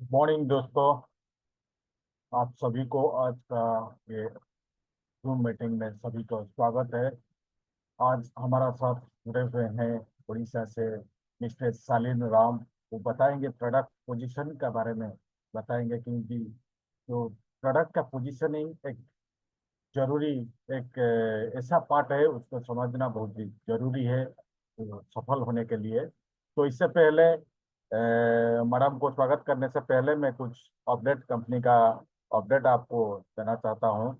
Morning दोस्तों। आप सभी को आज का ये जूम मीटिंग में सभी को स्वागत है। आज हमारा साथ जुड़े हुए हैं उड़ीसा से मिस्टर शालीन राम। वो बताएंगे प्रोडक्ट पोजीशन के बारे में। बताएंगे क्योंकि जो प्रोडक्ट का पोजीशनिंग एक जरूरी एक ऐसा पार्ट है, उसको समझना बहुत ही जरूरी है सफल होने के लिए। तो इससे पहले मैडम को स्वागत करने से पहले मैं कुछ अपडेट कंपनी का अपडेट आपको देना चाहता हूँ।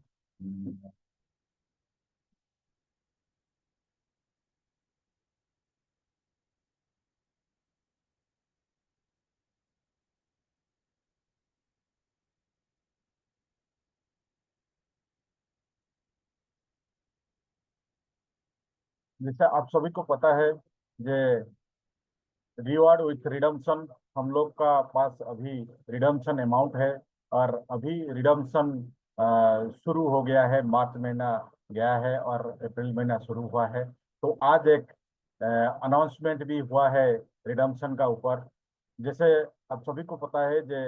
जैसे आप सभी को पता है, जे रिवॉर्ड विथ रिडम्पशन हम लोग का पास अभी रिडम्पशन अमाउंट है। और अभी रिडम्पशन शुरू हो गया है, मार्च महीना गया है और अप्रैल महीना शुरू हुआ है। तो आज एक अनाउंसमेंट भी हुआ है रिडम्पशन का ऊपर। जैसे आप सभी को पता है, जे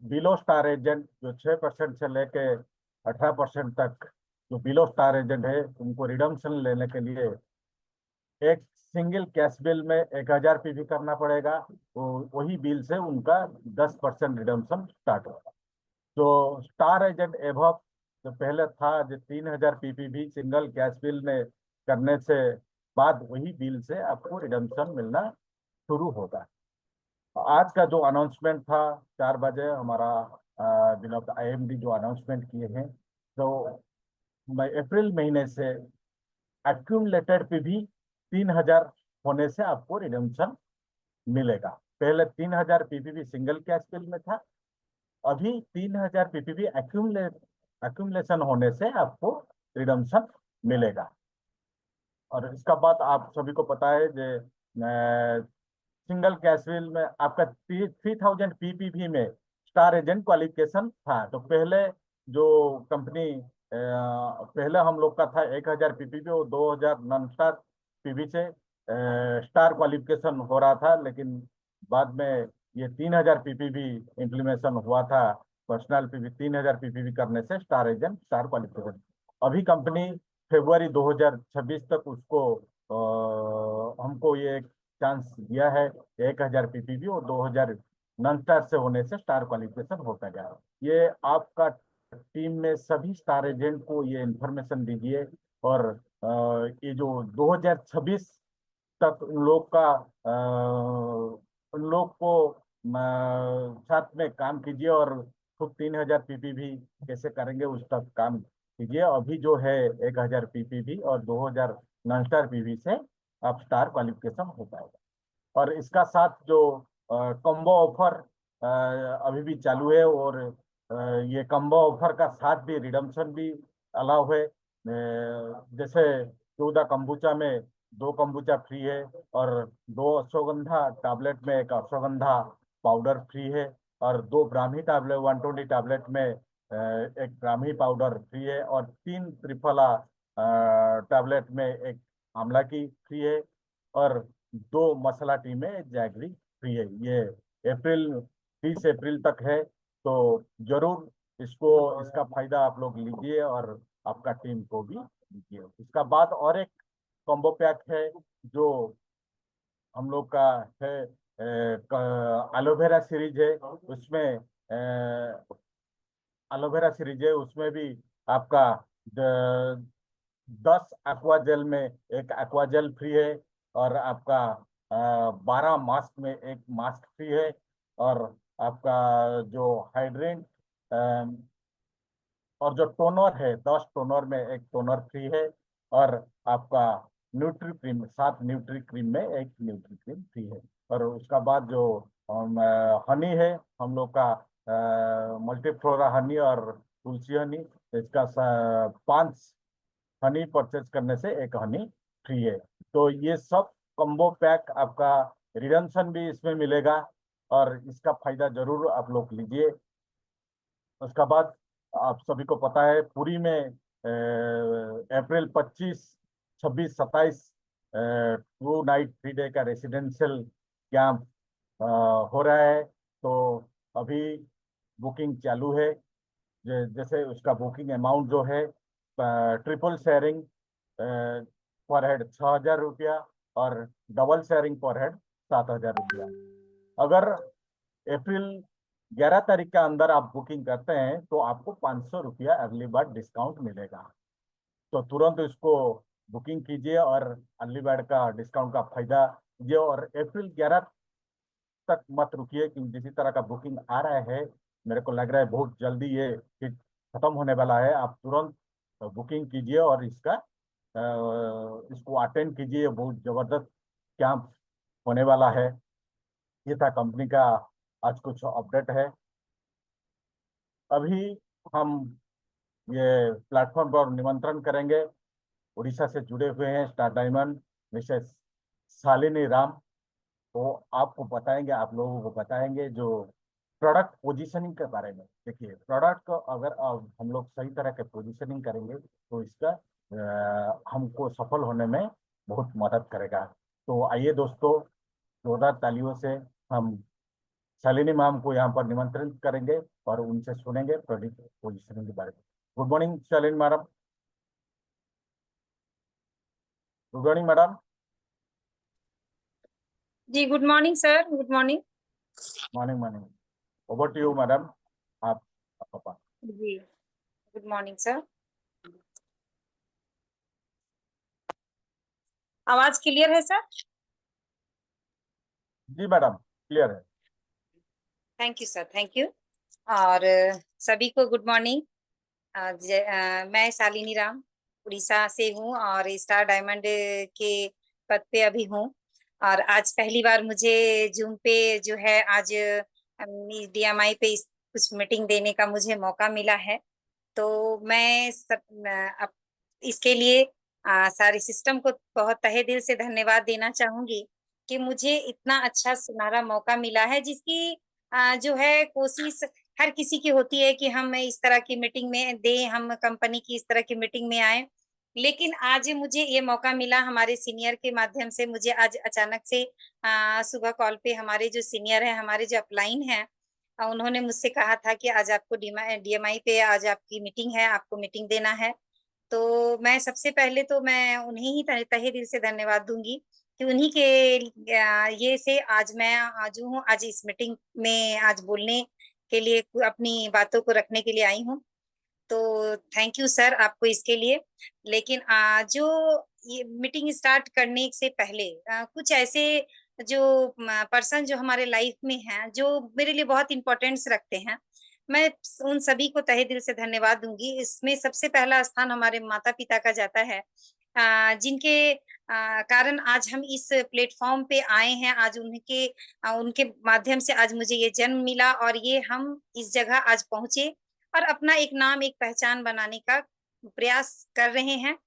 बिलो स्टार एजेंट जो 6% से लेके 18% तक जो बिलो स्टार एजेंट है, उनको रिडम्पशन लेने के लिए एक सिंगल कैश बिल में 1000 पीवी करना पड़ेगा। तो वही बिल से उनका 10% रिडम्पशन स्टार्ट होगा। जो स्टार एजेंट एभव जो पहले था, जो 3000 पीपी भी सिंगल कैश बिल में करने से बाद वही बिल से आपको रिडम्पशन मिलना शुरू होगा। आज का जो अनाउंसमेंट था 4 बजे, हमारा विनोद आईएमडी जो अनाउंसमेंट किए हैं, तो मैं अप्रैल महीने से एक्यूमुलेटेड पे भी 3000 होने से आपको रिडम्पशन मिलेगा। पहले 3000 पीपीवी सिंगल कैश बिल में था, अभी 3000 पीपीवी एक्यूमुलेशन होने से आपको रिडम्पशन मिलेगा। और इसका बाद आप सभी को पता है, जो सिंगल कैश बिल में आपका 3000 पीपीवी में स्टार एजेंट क्वालिफिकेशन था। तो पहले जो कंपनी पहले हम लोग का था 1000 पीपीवी और 2000 नॉन स्टार पीवी से स्टार क्वालिफिकेशन हो रहा था, लेकिन बाद में ये 3000 पीपीवी इम्प्लीमेशन हुआ था। पर्सनल पीवी 3000 पीपीवी करने से स्टार एजेंट स्टार क्वालिफिकेशन। अभी कंपनी फरवरी 2026 तक उसको हमको ये चांस दिया है। 1000 पीपीवी और 2000 नॉन स्टार से होने से स्टार क्वालिफिकेशन होता गया। ये आपका टीम में सभी स्टार एजेंट को ये इंफॉर्मेशन दीजिए। और ये जो 2026 तक उन लोग का उन लोग को साथ में काम कीजिए और खुद 3000 पीपीवी कैसे करेंगे उस तक काम कीजिए। अभी जो है 1000 पीपीवी और 2000 नॉन स्टार पीवी से आप स्टार क्वालिफिकेशन हो पाएगा। और इसका साथ जो कॉम्बो ऑफर अभी भी चालू है। और ये कॉम्बो ऑफर का साथ भी रिडम्पशन भी अलाउ है। जैसे 14 कम्बुचा में 2 कम्बुचा फ्री है। और 2 अश्वगंधा टैबलेट में एक अश्वगंधा पाउडर फ्री है। और 2 ब्राह्मी टैबलेट 120 टैबलेट में एक ब्राह्मी पाउडर फ्री है। और 3 त्रिफला टैबलेट में एक आंवला की फ्री है। और 2 मसाला टी में जैगरी फ्री है। ये अप्रैल 30 अप्रैल तक है। तो जरूर इसको इसका फायदा आप लोग लीजिए और आपका टीम को भी दीजिए। इसका बाद और एक कॉम्बो पैक है जो हम लोग का है, एलोवेरा सीरीज है। उसमें एलोवेरा सीरीज है, उसमें भी आपका 10 एक्वा जेल में एक एक्वा जेल फ्री है। और आपका 12 मास्क में एक मास्क फ्री है। और आपका जो हाइड्रेंट और जो टोनर है, 10 टोनर में एक टोनर फ्री है। और आपका न्यूट्री क्रीम 7 न्यूट्री क्रीम में एक न्यूट्री क्रीम फ्री है। और उसका बाद जो हनी है हम लोग का, मल्टीफ्लोरा हनी और तुलसी हनी, इसका 5 हनी परचेज करने से एक हनी फ्री है। तो ये सब कॉम्बो पैक आपका रिडम्पशन भी इसमें मिलेगा। और इसका फायदा जरूर आप लोग लीजिए। उसका बाद आप सभी को पता है, पुरी में अप्रैल 25, 26, 27 2 नाइट 3 डे का रेसिडेंशियल कैंप हो रहा है। तो अभी बुकिंग चालू है। जैसे उसका बुकिंग अमाउंट जो है, ट्रिपल शेयरिंग पर हेड 6,000 रुपया और डबल शेयरिंग पर हेड 7,000 रुपया। अगर अप्रैल 11 तारीख के अंदर आप बुकिंग करते हैं तो आपको 500 रुपया अगली बार डिस्काउंट मिलेगा। तो तुरंत इसको बुकिंग कीजिए और अर्ली बर्ड का डिस्काउंट का फायदा लीजिए। और अप्रैल 11 तक मत रुकिए, क्योंकि जिस तरह का बुकिंग आ रहा है, मेरे को लग रहा है बहुत जल्दी ये हिट खत्म होने वाला है। आप तुरंत बुकिंग कीजिए और इसको अटेंड कीजिए। बहुत जबरदस्त कैंप होने वाला है। ये था कंपनी का आज कुछ अपडेट है। अभी हम ये प्लेटफॉर्म पर निमंत्रण करेंगे, उड़ीसा से जुड़े हुए हैं star diamond Mrs Shalini Ram. वो आपको बताएंगे, आप लोगों को बताएंगे जो प्रोडक्ट पोजीशनिंग के बारे में। देखिए, प्रोडक्ट को अगर हम लोग सही तरह के पोजीशनिंग करेंगे तो इसका हमको सफल होने में बहुत मदद करेगा। तो आइए दोस्तों, जोरदार तालियों से हम शालिनी मैम को यहाँ पर निमंत्रित करेंगे और उनसे सुनेंगे प्रोडक्ट पोजीशनिंग के बारे में। Good morning Shalini madam. Good morning madam. जी good morning sir, good morning. Morning morning. Over to you madam. आप पापा। जी गुड मॉर्निंग सर। आवाज क्लियर है सर? जी मैडम, क्लियर है। Thank you sir, thank you. और सभी को गुड मॉर्निंग। मैं शालिनी राम उड़ीसा से हूँ और स्टार डायमंड के पद पे अभी हूँ। और आज पहली बार मुझे जूम पे जो है आज DMI पे कुछ मीटिंग देने का मुझे मौका मिला है। तो मैं इसके लिए सारे सिस्टम को बहुत तहे दिल से धन्यवाद देना चाहूंगी कि मुझे इतना अच्छा सुनहरा मौका मिला है, जिसकी जो है कोशिश हर किसी की होती है कि हम इस तरह की मीटिंग में दें, हम कंपनी की इस तरह की मीटिंग में आए। लेकिन आज मुझे ये मौका मिला हमारे सीनियर के माध्यम से। मुझे आज अचानक से सुबह कॉल पे हमारे जो सीनियर है, हमारे जो अपलाइन है, उन्होंने मुझसे कहा था कि आज आपको DMI पे आज आपकी मीटिंग है, आपको मीटिंग देना है। तो मैं सबसे पहले तो मैं उन्हें ही तहे दिल से धन्यवाद दूंगी कि उन्हीं के ये से आज मैं आज हूँ, आज इस मीटिंग में आज बोलने के लिए, अपनी बातों को रखने के लिए आई हूँ। तो थैंक यू सर आपको इसके लिए। लेकिन जो ये मीटिंग स्टार्ट करने से पहले कुछ ऐसे जो पर्सन जो हमारे लाइफ में हैं, जो मेरे लिए बहुत इंपॉर्टेंस रखते हैं, मैं उन सभी को तहे दिल से धन्यवाद दूंगी। इसमें सबसे पहला स्थान हमारे माता पिता का जाता है, जिनके कारण आज हम इस प्लेटफॉर्म पे आए हैं। आज उनके माध्यम से आज मुझे ये जन्म मिला और ये हम इस जगह आज पहुंचे और अपना एक नाम, एक पहचान बनाने का प्रयास कर रहे हैं।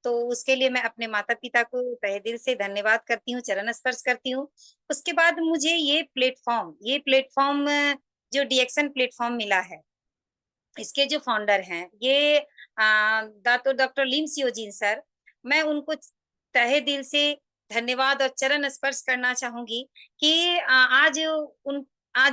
तो उसके लिए मैं अपने माता-पिता को तहे दिल से धन्यवाद करती हूँ, चरण स्पर्श करती हूँ। उसके बाद मुझे ये प्लेटफ़ॉर्म जो डीएक्सन प्लेटफ़ॉर्म मिला है, इसके जो फाउंडर हैं, ये दातो डॉक्टर लिम सियोजिन सर, मैं उनको तहे दिल से धन्यवाद और चरण स्पर्श करना चाहूँगी कि आज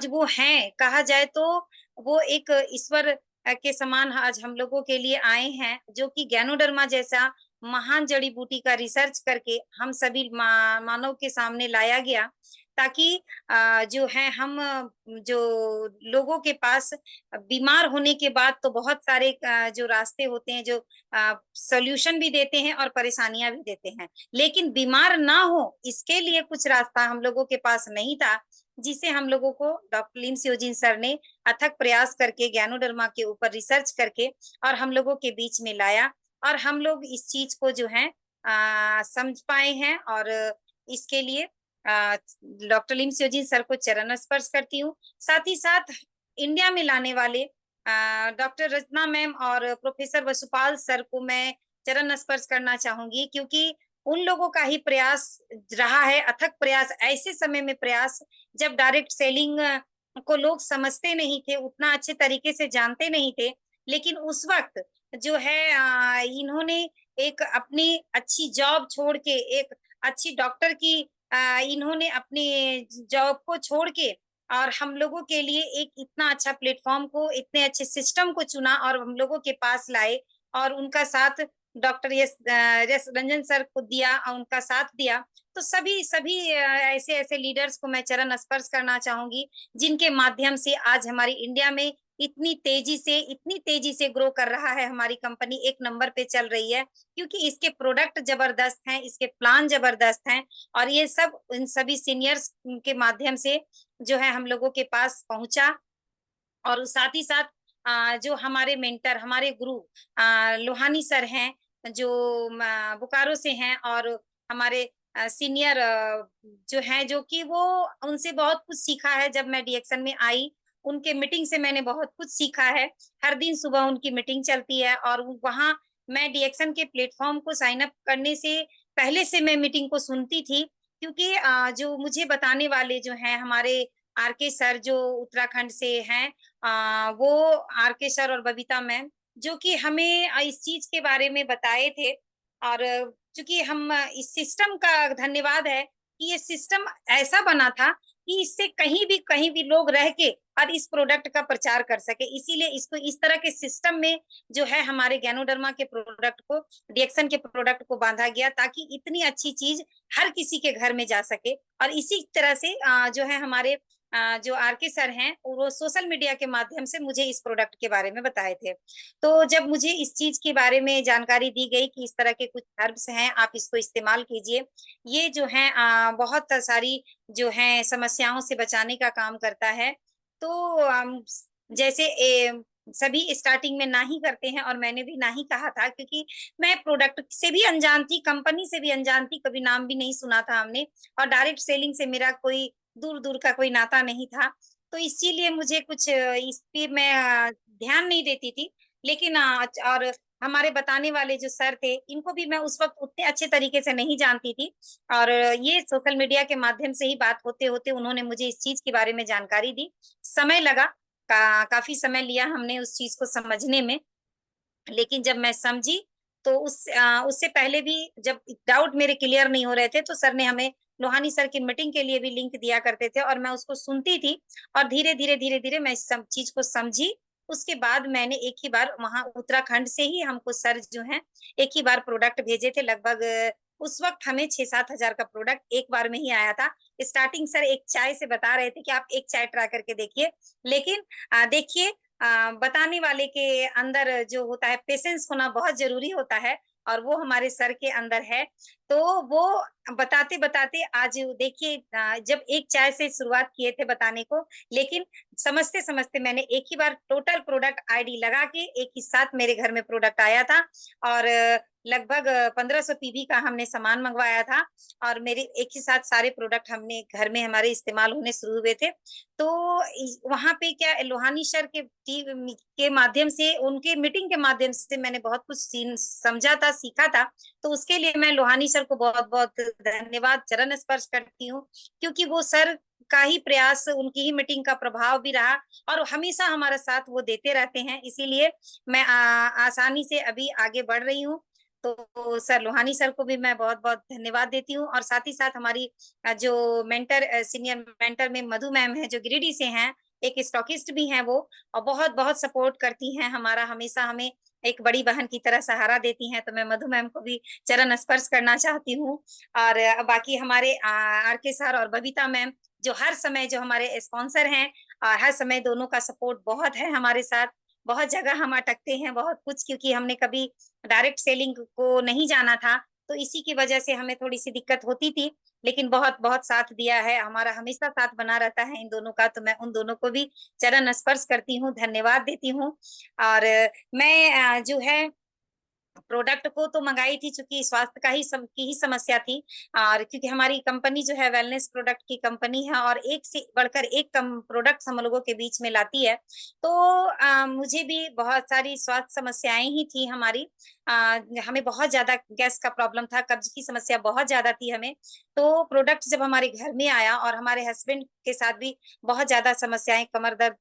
वो हैं, कहा जाए तो वो एक ईश्वर के समान आज हम लोगों के लिए आए हैं, जो कि गैनोडर्मा जैसा महान जड़ी-बूटी का रिसर्च करके हम सभी मानव के सामने लाया गया, ताकि जो है हम जो लोगों के पास बीमार होने के बाद तो बहुत सारे जो रास्ते होते हैं, जो सॉल्यूशन भी देते हैं और परेशानियाँ भी देते हैं। लेकिन बीमार ना हो, इसके लिए कुछ रास्ता हम लोगों के पास नहीं था, जिसे हम लोगों को डॉक्टर लिम सियोजिन सर ने अथक प्रयास करके गैनोडर्मा के ऊपर रिसर्च करके और हम लोगों के बीच में लाया और हम लोग इस चीज़ को जो है समझ पाए हैं। और इसके लिए डॉक्टर लिम सियोजिन सर को चरण स्पर्श करती हूँ। साथ ही साथ इंडिया में लाने वाले डॉक्टर रचना मैम और प्रोफेसर वसुपाल सर को मैं चरण स्पर्श करना चाहूंगी, क्योंकि उन लोगों का ही प्रयास रहा है, अथक प्रयास, ऐसे समय में प्रयास जब डायरेक्ट सेलिंग को लोग समझते नहीं थे, उतना अच्छे तरीके से जानते नहीं थे। लेकिन उस वक्त जो है इन्होंने एक अपनी अच्छी जॉब छोड़ के, एक अच्छी डॉक्टर की इन्होंने अपनी जॉब को छोड़ के और हम लोगों के लिए एक इतना अच्छा प्लेटफॉर्म को, इतने अच्छे सिस्टम को चुना और हम लोगों के पास लाए और उनका साथ डॉक्टर एस रंजन सर को दिया और उनका साथ दिया। तो सभी सभी ऐसे ऐसे लीडर्स को मैं चरण स्पर्श करना चाहूंगी, जिनके माध्यम से आज हमारी इंडिया में इतनी तेजी से ग्रो कर रहा है, हमारी कंपनी एक नंबर पे चल रही है, क्योंकि इसके प्रोडक्ट जबरदस्त हैं, इसके प्लान जबरदस्त हैं और ये सब इन सभी सीनियर्स के माध्यम से जो है हम लोगों के पास पहुंचा। और साथ ही साथ जो हमारे मेंटर, हमारे गुरु लोहानी सर हैं, जो बोकारो से हैं और हमारे सीनियर जो हैं, जो कि वो उनसे बहुत कुछ सीखा है। जब मैं डीएक्सन में आई, उनके मीटिंग से मैंने बहुत कुछ सीखा है। हर दिन सुबह उनकी मीटिंग चलती है और वहाँ मैं डीएक्सन के प्लेटफॉर्म को साइन अप करने से पहले से मैं मीटिंग को सुनती थी, क्योंकि जो मुझे बताने वाले जो हैं हमारे आरके सर, जो उत्तराखंड से हैं, वो आरके सर और बबीता मैम, जो कि हमें इस चीज के बारे में बताए थे। और चूंकि हम इस सिस्टम का धन्यवाद है कि ये सिस्टम ऐसा बना था कि इससे कहीं भी लोग रह के और इस प्रोडक्ट का प्रचार कर सके, इसीलिए इसको इस तरह के सिस्टम में जो है हमारे गैनोडर्मा के प्रोडक्ट को, डीएक्सन के प्रोडक्ट को बांधा गया, ताकि इतनी अच्छी चीज हर किसी के घर में जा सके। और इसी तरह से जो है हमारे जो आरके सर हैं, वो सोशल मीडिया के माध्यम से मुझे इस प्रोडक्ट के बारे में बताए थे। तो जब मुझे इस चीज के बारे में जानकारी दी गई कि इस तरह के कुछ हर्ब्स हैं, आप इसको इस्तेमाल कीजिए, ये जो है बहुत सारी जो है समस्याओं से बचाने का काम करता है। तो जैसे सभी स्टार्टिंग में ना ही करते हैं और मैंने भी ना ही कहा था, क्योंकि मैं प्रोडक्ट से भी अनजान थी, कंपनी से भी अनजान थी, कभी नाम भी नहीं सुना था हमने, और डायरेक्ट सेलिंग से मेरा कोई दूर दूर का कोई नाता नहीं था। तो इसीलिए मुझे कुछ इस पे मैं ध्यान नहीं देती थी। लेकिन और हमारे बताने वाले जो सर थे, इनको भी मैं उस वक्त उतने अच्छे तरीके से नहीं जानती थी, और ये सोशल मीडिया के माध्यम से ही बात होते होते उन्होंने मुझे इस चीज के बारे में जानकारी दी। समय लगा, काफी समय लिया हमने उस चीज को समझने में, लेकिन जब मैं समझी तो उससे पहले भी जब डाउट मेरे क्लियर नहीं हो रहे थे, तो सर ने हमें लोहानी सर की मीटिंग के लिए भी लिंक दिया करते थे और मैं उसको सुनती थी, और धीरे धीरे मैं इस सब चीज को समझी। उसके बाद मैंने एक ही बार वहां उत्तराखंड से ही हमको सर जो हैं एक ही बार प्रोडक्ट भेजे थे। लगभग उस वक्त हमें 6-7 हजार का प्रोडक्ट एक बार में ही आया था। स्टार्टिंग सर एक चाय से बता रहे थे कि आप एक चाय ट्राई करके देखिए, लेकिन देखिए बताने वाले के अंदर जो होता है पेशेंस होना बहुत जरूरी होता है, और वो हमारे सर के अंदर है। तो वो बताते बताते आज देखिए, जब एक चाय से शुरुआत किए थे बताने को, लेकिन समझते समझते मैंने एक ही बार टोटल प्रोडक्ट आईडी लगा के एक ही साथ मेरे घर में प्रोडक्ट आया था, और लगभग 1500 पीवी का हमने सामान मंगवाया था, और मेरे एक ही साथ सारे प्रोडक्ट हमने घर में हमारे इस्तेमाल होने शुरू हुए थे। तो वहां पे क्या लोहानी सर के माध्यम से, उनके मीटिंग के माध्यम से मैंने बहुत कुछ समझा था, सीखा था। तो उसके लिए मैं लोहानी सर को बहुत बहुत धन्यवाद, चरण स्पर्श करती हूँ, क्योंकि वो सर का ही प्रयास, उनकी ही मीटिंग का प्रभाव भी रहा, और हमेशा हमारा साथ वो देते रहते हैं, इसीलिए मैं आसानी से अभी आगे बढ़ रही हूँ। तो सर लोहानी सर को भी मैं बहुत बहुत धन्यवाद देती हूँ, और साथ ही साथ हमारी जो मेंटर, सीनियर मेंटर में मधु मैम है, जो गिरिडीह से हैं, एक स्टॉकिस्ट भी हैं वो, और बहुत बहुत सपोर्ट करती हैं हमारा, हमेशा हमें एक बड़ी बहन की तरह सहारा देती हैं। तो मैं मधु मैम को भी चरण स्पर्श करना चाहती हूँ। और बाकी हमारे आरके सर और बबीता मैम, जो हर समय जो हमारे स्पॉन्सर हैं, हर समय दोनों का सपोर्ट बहुत है हमारे साथ। बहुत जगह हम अटकते हैं, बहुत कुछ, क्योंकि हमने कभी डायरेक्ट सेलिंग को नहीं जाना था, तो इसी की वजह से हमें थोड़ी सी दिक्कत होती थी, लेकिन बहुत बहुत साथ दिया है हमारा, हमेशा साथ बना रहता है इन दोनों का। तो मैं उन दोनों को भी चरण स्पर्श करती हूँ, धन्यवाद देती हूँ। और मैं जो है प्रोडक्ट को तो मंगाई थी, चूंकि स्वास्थ्य का की ही समस्या थी, और क्योंकि हमारी कंपनी जो है वेलनेस प्रोडक्ट की कंपनी है, और एक से बढ़कर एक कम प्रोडक्ट हम लोगों के बीच में लाती है। तो मुझे भी बहुत सारी स्वास्थ्य समस्याएं ही थी हमारी। हमें बहुत ज्यादा गैस का प्रॉब्लम था, कब्ज की समस्या बहुत ज्यादा थी हमें। तो प्रोडक्ट जब हमारे घर में आया, और हमारे हस्बैंड के साथ भी बहुत ज्यादा समस्याएं, कमर दर्द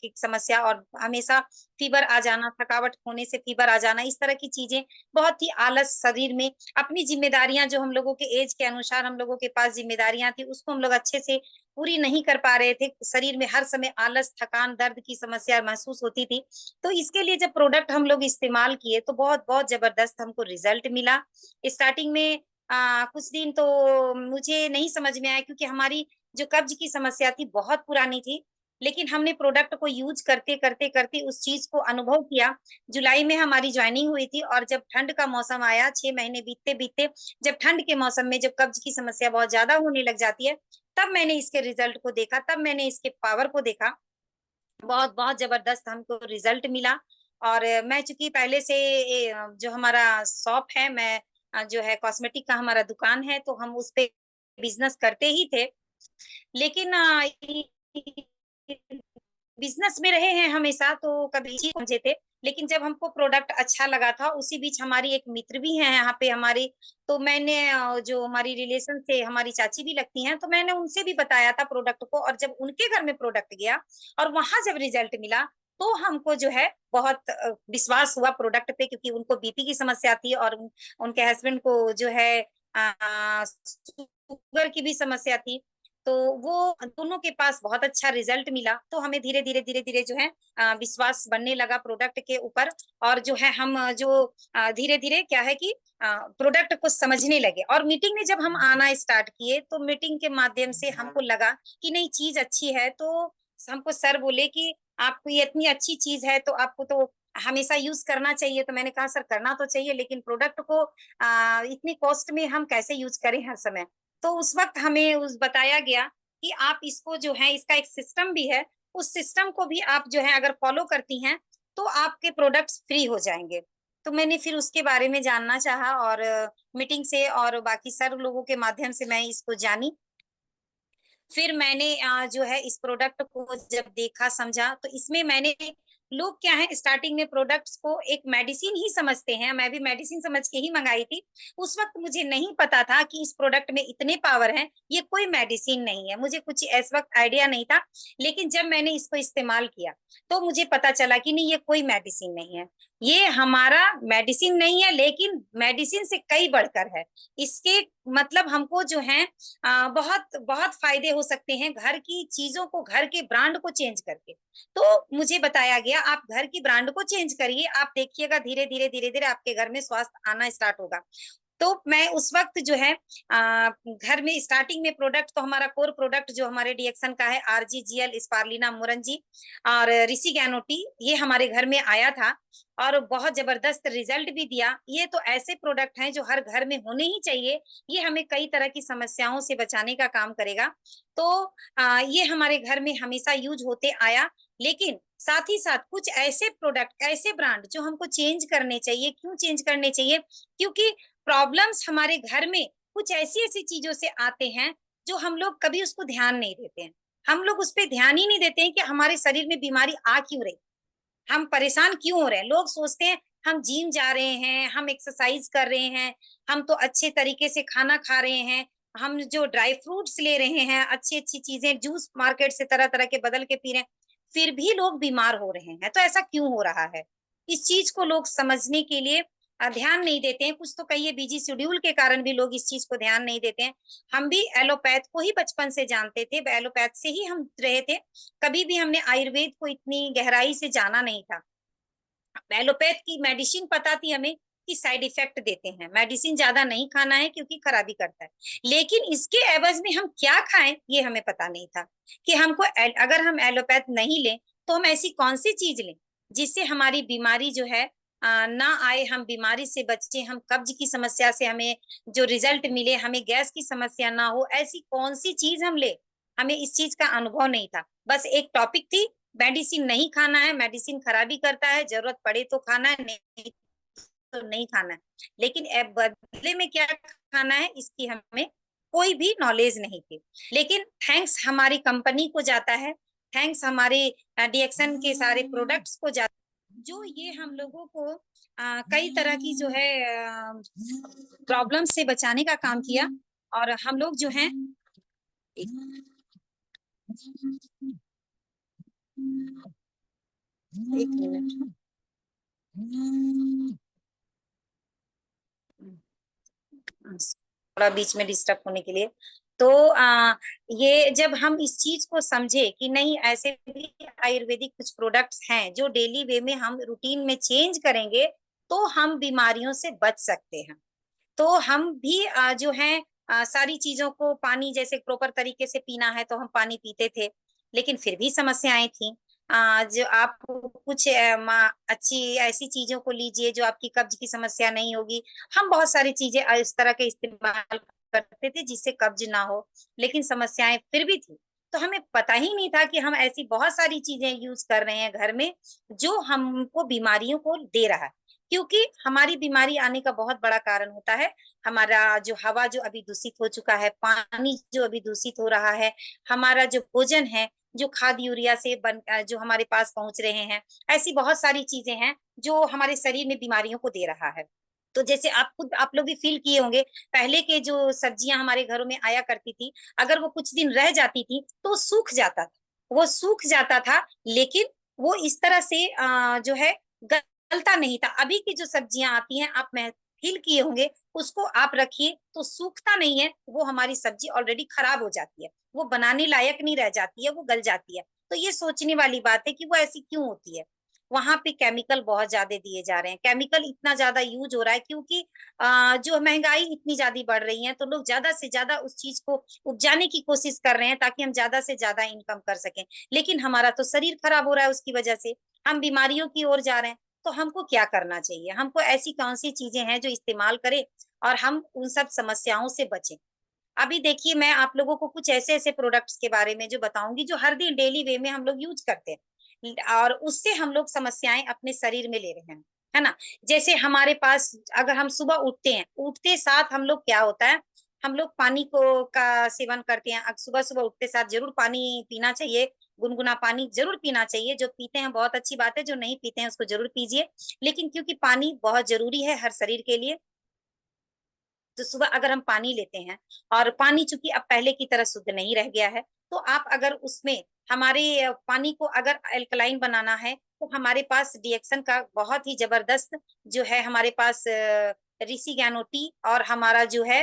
की समस्या, और हमेशा फीवर आ जाना, थकावट होने से फीवर आ जाना, इस तरह की चीजें, बहुत ही आलस शरीर में, अपनी जिम्मेदारियां जो हम लोगों के एज के अनुसार हम लोगों के पास जिम्मेदारियां थी, उसको हम लोग अच्छे से पूरी नहीं कर पा रहे थे, शरीर में हर समय आलस, थकान, दर्द की समस्या महसूस होती थी। तो इसके लिए जब प्रोडक्ट हम लोग इस्तेमाल किए तो बहुत बहुत जबरदस्त हमको रिजल्ट मिला। स्टार्टिंग में कुछ दिन तो मुझे नहीं समझ में आया, क्योंकि हमारी जो कब्ज की समस्या थी बहुत पुरानी थी, लेकिन हमने प्रोडक्ट को यूज करते करते करते उस चीज को अनुभव किया। जुलाई में हमारी ज्वाइनिंग हुई थी, और जब ठंड का मौसम आया, 6 महीने बीतते बीतते, जब ठंड के मौसम में जब कब्ज की समस्या बहुत ज्यादा होने लग जाती है, तब मैंने इसके रिजल्ट को देखा, तब मैंने इसके पावर को देखा। बहुत बहुत जबरदस्त हमको रिजल्ट मिला। और मैं चूंकि पहले से जो हमारा शॉप है, मैं जो है कॉस्मेटिक का हमारा दुकान है, तो हम उस पे बिजनेस करते ही थे। लेकिन बिजनेस में रहे हैं हमेशा, तो कभी चीज समझे थे। लेकिन जब हमको प्रोडक्ट अच्छा लगा था, उसी बीच हमारी एक मित्र भी है यहाँ पे हमारी, तो मैंने जो हमारी रिलेशन से हमारी चाची भी लगती हैं, तो मैंने उनसे भी बताया था प्रोडक्ट को। और जब उनके घर में प्रोडक्ट गया और वहां जब रिजल्ट मिला, तो हमको जो है बहुत विश्वास हुआ प्रोडक्ट पे, क्योंकि उनको बीपी की समस्या थी, और उनके हस्बैंड को जो है शुगर की भी समस्या थी। तो वो दोनों के पास बहुत अच्छा रिजल्ट मिला, तो हमें धीरे धीरे धीरे धीरे जो है विश्वास बनने लगा प्रोडक्ट के ऊपर। और जो है हम जो धीरे धीरे क्या है कि प्रोडक्ट को समझने लगे। और मीटिंग में जब हम आना स्टार्ट किए, तो मीटिंग के माध्यम से हमको लगा कि नहीं, चीज अच्छी है। तो हमको सर बोले कि आपको ये इतनी अच्छी चीज है, तो आपको तो हमेशा यूज करना चाहिए। तो मैंने कहा सर, करना तो चाहिए, लेकिन प्रोडक्ट को इतनी कॉस्ट में हम कैसे यूज करें हर समय। तो उस वक्त हमें उस बताया गया कि आप इसको जो है, इसका एक सिस्टम भी है, उस सिस्टम को भी आप जो है अगर फॉलो करती हैं, तो आपके प्रोडक्ट्स फ्री हो जाएंगे। तो मैंने फिर उसके बारे में जानना चाहा, और मीटिंग से और बाकी सर लोगों के माध्यम से मैं इसको जानी। फिर मैंने जो है इस प्रोडक्ट को जब देखा, समझा, तो इसमें मैंने, लोग क्या है स्टार्टिंग में प्रोडक्ट्स को एक मेडिसिन ही समझते हैं, मैं भी मेडिसिन समझ के ही मंगाई थी। उस वक्त मुझे नहीं पता था कि इस प्रोडक्ट में इतने पावर हैं, ये कोई मेडिसिन नहीं है, मुझे कुछ इस वक्त आइडिया नहीं था। लेकिन जब मैंने इसको इस्तेमाल किया, तो मुझे पता चला कि नहीं, ये कोई मेडिसिन नहीं है, ये हमारा मेडिसिन नहीं है, लेकिन मेडिसिन से कई बढ़कर है। इसके मतलब हमको जो है बहुत बहुत फायदे हो सकते हैं, घर की चीजों को, घर के ब्रांड को चेंज करके। तो मुझे बताया गया, आप घर की ब्रांड को चेंज करिए, आप देखिएगा धीरे धीरे धीरे धीरे आपके घर में स्वास्थ्य आना स्टार्ट होगा। तो मैं उस वक्त जो है घर में स्टार्टिंग में प्रोडक्ट, तो हमारा कोर प्रोडक्ट जो हमारे डीएक्सन का है, आरजीजीएल, स्पारलिना मुरंजी और ऋषि गैनोटी, ये हमारे घर में आया था, और बहुत जबरदस्त रिजल्ट भी दिया। ये तो ऐसे प्रोडक्ट हैं जो हर घर में होने ही चाहिए, ये हमें कई तरह की समस्याओं से बचाने का काम करेगा। तो ये हमारे घर में हमेशा यूज होते आया। लेकिन साथ ही साथ कुछ ऐसे प्रोडक्ट, ऐसे ब्रांड जो हमको चेंज करने चाहिए। क्यों चेंज करने चाहिए? क्योंकि प्रॉब्लम्स हमारे घर में कुछ ऐसी ऐसी चीजों से आते हैं, जो हम लोग कभी उसको ध्यान नहीं देते हैं। हम लोग उस पर ध्यान ही नहीं देते हैं कि हमारे शरीर में बीमारी आ क्यों रही, हम परेशान क्यों हो रहे हैं। लोग सोचते हैं हम जिम जा रहे हैं, हम एक्सरसाइज कर रहे हैं, हम तो अच्छे तरीके से खाना खा रहे हैं, हम जो ड्राई फ्रूट्स ले रहे हैं, अच्छी अच्छी चीजें, जूस मार्केट से तरह तरह के बदल के पी रहे हैं, फिर भी लोग बीमार हो रहे हैं। तो ऐसा क्यों हो रहा है? इस चीज को लोग समझने के लिए ध्यान नहीं देते हैं। कुछ तो कहिए बिजी शेड्यूल के कारण भी लोग इस चीज को ध्यान नहीं देते हैं। हम भी एलोपैथ को ही बचपन से जानते थे, एलोपैथ से ही हम रहे थे, कभी भी हमने आयुर्वेद को इतनी गहराई से जाना नहीं था। एलोपैथ की मेडिसिन पता थी हमें कि साइड इफेक्ट देते हैं, मेडिसिन ज्यादा नहीं खाना है क्योंकि खराबी करता है। लेकिन इसके एवज में हम क्या खाएं, ये हमें पता नहीं था कि हमको अगर हम एलोपैथ नहीं लें, तो हम ऐसी कौन सी चीज लें जिससे हमारी बीमारी जो है ना आए, हम बीमारी से बचे, हम कब्ज की समस्या से हमें जो रिजल्ट मिले, हमें गैस की समस्या ना हो, ऐसी कौन सी चीज हम ले। हमें इस चीज का अनुभव नहीं था, बस एक टॉपिक थी, मेडिसिन नहीं खाना है, मेडिसिन खराबी करता है, जरूरत पड़े तो खाना है, नहीं तो नहीं खाना है। लेकिन बदले में क्या खाना है, इसकी हमें कोई भी नॉलेज नहीं थी। लेकिन थैंक्स हमारी कंपनी को जाता है, थैंक्स हमारे डीएक्सन के सारे प्रोडक्ट्स को जाता है, जो ये हम लोगों को कई तरह की जो है प्रॉब्लम से बचाने का काम किया। और हम लोग जो है एक मिनट, थोड़ा बीच में डिस्टर्ब होने के लिए। तो ये जब हम इस चीज को समझे कि नहीं, ऐसे भी आयुर्वेदिक कुछ प्रोडक्ट्स हैं जो डेली वे में हम रूटीन में चेंज करेंगे तो हम बीमारियों से बच सकते हैं। तो हम भी जो है सारी चीजों को, पानी जैसे प्रॉपर तरीके से पीना है तो हम पानी पीते थे, लेकिन फिर भी समस्याएं थी। जो आप कुछ अच्छी ऐसी चीजों को लीजिए जो आपकी कब्ज की समस्या नहीं होगी। हम बहुत सारी चीजें इस तरह के इस्तेमाल करते थे जिससे कब्ज ना हो, लेकिन समस्याएं फिर भी थी। तो हमें पता ही नहीं था कि हम ऐसी बहुत सारी चीजें यूज कर रहे हैं घर में जो हमको बीमारियों को दे रहा है। क्योंकि हमारी बीमारी आने का बहुत बड़ा कारण होता है हमारा जो हवा जो अभी दूषित हो चुका है, पानी जो अभी दूषित हो रहा है, हमारा जो भोजन है जो खाद यूरिया से जो हमारे पास पहुंच रहे हैं। ऐसी बहुत सारी चीजें हैं जो हमारे शरीर में बीमारियों को दे रहा है। तो जैसे आप लोग भी फील किए होंगे, पहले के जो सब्जियां हमारे घरों में आया करती थी, अगर वो कुछ दिन रह जाती थी तो सूख जाता था, वो सूख जाता था, लेकिन वो इस तरह से जो है गलता नहीं था। अभी की जो सब्जियां आती हैं, आप फील किए होंगे, उसको आप रखिए तो सूखता नहीं है, वो हमारी सब्जी ऑलरेडी खराब हो जाती है, वो बनाने लायक नहीं रह जाती है, वो गल जाती है। तो ये सोचने वाली बात है कि वो ऐसी क्यों होती है। वहां पे केमिकल बहुत ज्यादा दिए जा रहे हैं, केमिकल इतना ज्यादा यूज हो रहा है क्योंकि जो महंगाई इतनी ज्यादा बढ़ रही है, तो लोग ज्यादा से ज्यादा उस चीज को उपजाने की कोशिश कर रहे हैं ताकि हम ज्यादा से ज्यादा इनकम कर सकें। लेकिन हमारा तो शरीर खराब हो रहा है उसकी वजह से, हम बीमारियों की ओर जा रहे हैं। तो हमको क्या करना चाहिए, हमको ऐसी कौन सी चीजें हैं जो इस्तेमाल करें और हम उन सब समस्याओं से बचें। अभी देखिए, मैं आप लोगों को कुछ ऐसे ऐसे प्रोडक्ट्स के बारे में जो बताऊंगी जो हर दिन डेली वे में हम लोग यूज करते हैं और उससे हम लोग समस्याएं अपने शरीर में ले रहे हैं, है ना। जैसे हमारे पास, अगर हम सुबह उठते हैं, उठते साथ हम लोग क्या होता है, हम लोग पानी को का सेवन करते हैं। सुबह सुबह उठते साथ जरूर पानी पीना चाहिए, गुनगुना पानी जरूर पीना चाहिए। जो पीते हैं बहुत अच्छी बात है, जो नहीं पीते हैं उसको जरूर पीजिए। लेकिन क्योंकि पानी बहुत जरूरी है हर शरीर के लिए, तो सुबह अगर हम पानी लेते हैं, और पानी चूंकि अब पहले की तरह शुद्ध नहीं रह गया है, तो आप अगर उसमें हमारे पानी को अगर अल्कलाइन बनाना है, तो हमारे पास डीएक्सन का बहुत ही जबरदस्त जो है हमारे पास ऋषि ज्ञानो टी, और हमारा जो है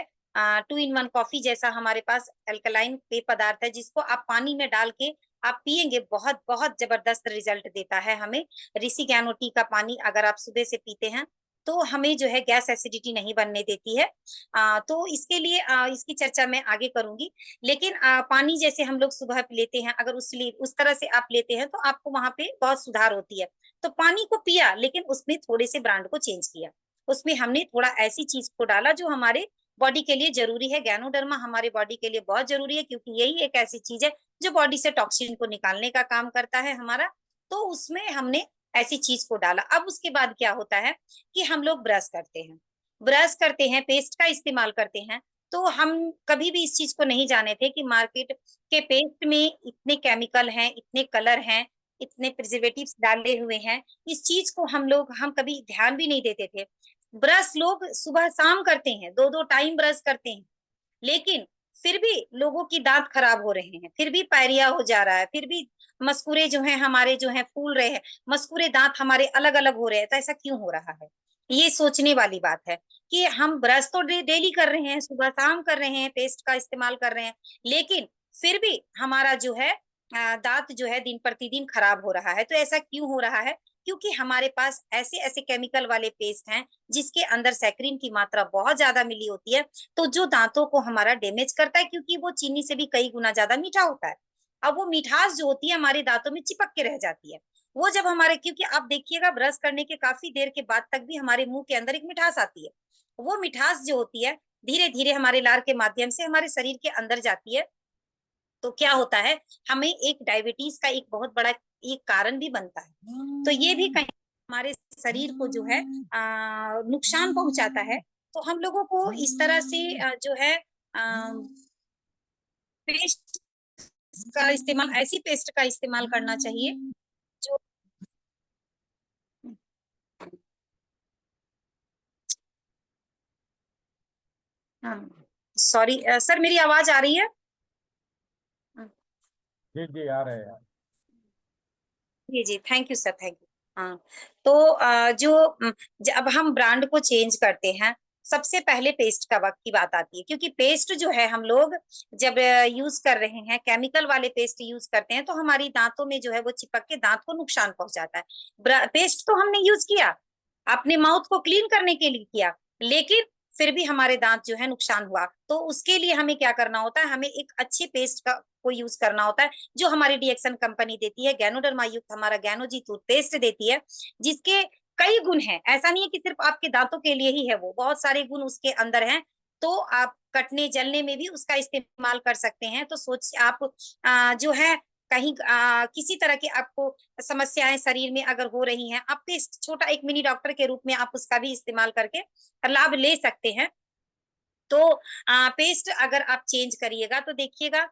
2 in 1 कॉफी जैसा हमारे पास अल्कलाइन पेय पदार्थ है, जिसको आप पानी में डाल के आप पियेंगे, बहुत बहुत जबरदस्त रिजल्ट देता है हमें। ऋषि ज्ञानो टी का पानी अगर आप सुबह से पीते हैं तो हमें जो है गैस एसिडिटी नहीं बनने देती है। तो इसके लिए इसकी चर्चा मैं आगे करूंगी। लेकिन पानी जैसे हम लोग सुबह लेते हैं, अगर उस तरह से आप लेते हैं तो आपको वहां पे बहुत सुधार होती है। तो पानी को पिया, लेकिन उसमें थोड़े से ब्रांड को चेंज किया, उसमें हमने थोड़ा ऐसी चीज को डाला जो हमारे बॉडी के लिए जरूरी है। गैनोडर्मा हमारे बॉडी के लिए बहुत जरूरी है, क्योंकि यही एक ऐसी चीज है जो बॉडी से टॉक्सिन को निकालने का काम करता है हमारा। तो उसमें हमने ऐसी चीज को डाला। अब उसके बाद क्या होता है कि हम लोग ब्रश करते हैं, पेस्ट का इस्तेमाल करते हैं। तो हम कभी भी इस चीज को नहीं जाने थे कि मार्केट के पेस्ट में इतने केमिकल हैं, इतने कलर हैं, इतने प्रिजर्वेटिव्स डाले हुए हैं। इस चीज को हम कभी ध्यान भी नहीं देते थे। ब्रश लोग सुबह शाम करते हैं, 2 2 टाइम ब्रश करते हैं, लेकिन फिर भी लोगों की दांत खराब हो रहे हैं, फिर भी पायरिया हो जा रहा है, फिर भी मस्कुरे जो हैं हमारे जो हैं फूल रहे हैं, मस्कुरे दांत हमारे अलग अलग हो रहे हैं। तो ऐसा क्यों हो रहा है, ये सोचने वाली बात है कि हम ब्रश तो डेली कर रहे हैं, सुबह शाम कर रहे हैं, पेस्ट का इस्तेमाल कर रहे हैं, लेकिन फिर भी हमारा जो है दांत जो है दिन प्रतिदिन खराब हो रहा है। तो ऐसा क्यों हो रहा है, क्योंकि हमारे पास ऐसे ऐसे केमिकल वाले पेस्ट हैं जिसके अंदर सैक्रिन की मात्रा बहुत ज्यादा मिली होती है, तो जो दांतों को हमारा डैमेज करता है, क्योंकि वो चीनी से भी कई गुना ज्यादा मीठा होता है। अब वो मिठास जो होती है हमारे दांतों में चिपक के रह जाती है। वो जब हमारे, क्योंकि आप देखिएगा ब्रश करने के काफी देर के बाद तक भी हमारे मुंह के अंदर एक मिठास आती है। वो मिठास जो होती है धीरे धीरे हमारे लार के माध्यम से हमारे शरीर के अंदर जाती है। तो क्या होता है, हमें एक डायबिटीज का एक बहुत बड़ा एक कारण भी बनता है। तो ये भी कहीं हमारे शरीर को जो है नुकसान पहुंचाता है। तो हम लोगों को इस तरह से जो है पेस्ट का इस्तेमाल, ऐसी पेस्ट का इस्तेमाल करना चाहिए जो सॉरी सर, मेरी आवाज आ रही है? जी जी, आ रहे हैं। जी जी, thank you sir, thank you. हाँ, तो जो जब हम ब्रांड को चेंज करते हैं, सबसे पहले पेस्ट का वक्त की बात आती है, क्योंकि पेस्ट जो है हम लोग जब यूज कर रहे हैं, केमिकल वाले पेस्ट यूज करते हैं, तो हमारी दांतों में जो है वो चिपक के दांत को नुकसान पहुंचाता है। पेस्ट तो हमने यूज किया, अपने माउथ को क्लीन करने के लिए किया, लेकिन फिर भी हमारे दांत जो है नुकसान हुआ। तो उसके लिए हमें क्या करना होता है, हमें एक अच्छे पेस्ट का को यूज करना होता है, जो हमारी डीएक्सन कंपनी देती है। गैनोडर्मा युक्त हमारा गैनोजी टूथपेस्ट देती है, जिसके कई गुण हैं। ऐसा नहीं है कि सिर्फ आपके दांतों के लिए ही है, वो बहुत सारे गुण उसके अंदर हैं। तो आप कटने जलने में भी उसका इस्तेमाल कर सकते हैं। तो सोच आप जो है कहीं किसी तरह की आपको समस्याएं शरीर में अगर हो रही हैं, आप पेस्ट छोटा एक मिनी डॉक्टर के रूप में आप उसका भी इस्तेमाल करके लाभ ले सकते हैं। तो पेस्ट अगर आप चेंज करिएगा तो देखिएगा,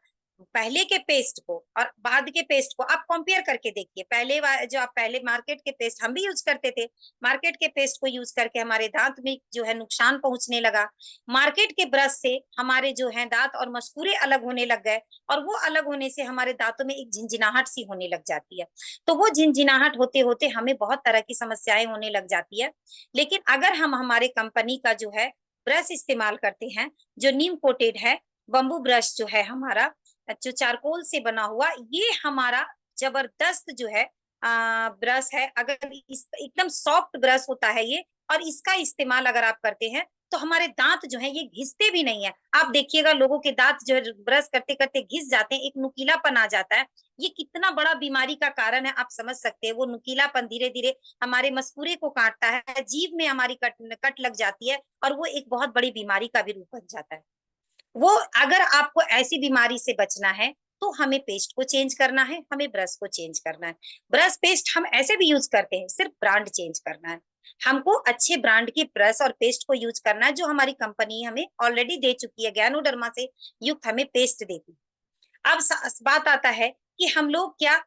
पहले के पेस्ट को और बाद के पेस्ट को आप कंपेयर करके देखिए। जो आप पहले मार्केट के पेस्ट हम भी यूज करते थे, मार्केट के पेस्ट को यूज करके हमारे दांत में जो है नुकसान पहुंचने लगा। मार्केट के ब्रश से हमारे जो है दांत और मसूड़े अलग होने लग गए, और वो अलग होने से हमारे दांतों में एक झिनझिनाहट सी होने लग जाती है। तो वो झिनझिनाहट होते होते हमें बहुत तरह की समस्याएं होने लग जाती है। लेकिन अगर हम हमारे कंपनी का जो है ब्रश इस्तेमाल करते हैं, जो नीम कोटेड है, बम्बू ब्रश जो है हमारा, जो चारकोल से बना हुआ, ये हमारा जबरदस्त जो है ब्रश है। अगर इस एकदम सॉफ्ट ब्रश होता है ये, और इसका इस्तेमाल अगर आप करते हैं तो हमारे दांत जो है ये घिसते भी नहीं है। आप देखिएगा लोगों के दांत जो है ब्रश करते करते घिस जाते हैं, एक नुकीलापन आ जाता है। ये कितना बड़ा बीमारी का कारण है आप समझ सकते हैं। वो नुकीलापन धीरे धीरे हमारे मसूड़े को काटता है, जीभ में हमारी कट लग जाती है, और वो एक बहुत बड़ी बीमारी का भी रूप बन जाता है। वो अगर आपको ऐसी बीमारी से बचना है तो हमें पेस्ट को चेंज करना है, हमें ब्रश को चेंज करना है। ब्रश पेस्ट हम ऐसे भी यूज करते हैं, सिर्फ ब्रांड चेंज करना है। हमको अच्छे ब्रांड की ब्रश और पेस्ट को यूज करना है, जो हमारी कंपनी हमें ऑलरेडी दे चुकी है। गैनोडर्मा से युक्त हमें पेस्ट देती है। अब बात आता है कि हम लोग क्या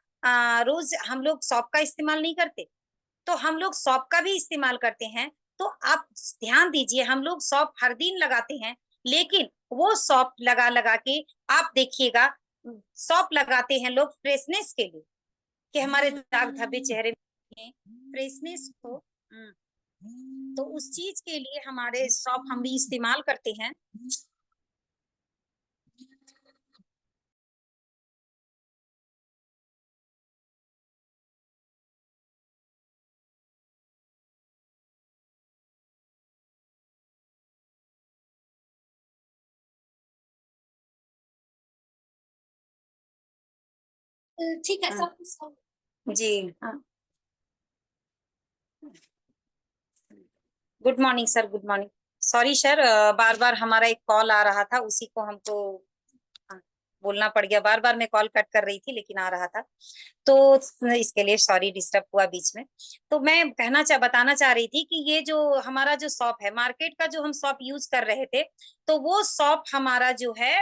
रोज हम लोग सॉप का इस्तेमाल नहीं करते, तो हम लोग सॉप का भी इस्तेमाल करते हैं। तो आप ध्यान दीजिए, हम लोग सॉप हर दिन लगाते हैं, लेकिन वो सॉप लगा लगा के आप देखिएगा, सॉप लगाते हैं लोग फ्रेशनेस के लिए, कि हमारे दाग धब्बे चेहरे में फ्रेशनेस हो। तो उस चीज के लिए हमारे सॉप हम भी इस्तेमाल करते हैं। ठीक है सब जी। हाँ, good morning sir, good morning. Sorry sir, बार बार हमारा एक कॉल आ रहा था, उसी को हमको हाँ, बोलना पड़ गया। बार बार मैं कॉल कट कर रही थी, लेकिन आ रहा था, तो इसके लिए सॉरी, डिस्टर्ब हुआ बीच में। तो मैं बताना चाह रही थी कि ये जो हमारा जो शॉप है, मार्केट का जो हम शॉप यूज कर रहे थे, तो वो शॉप हमारा जो है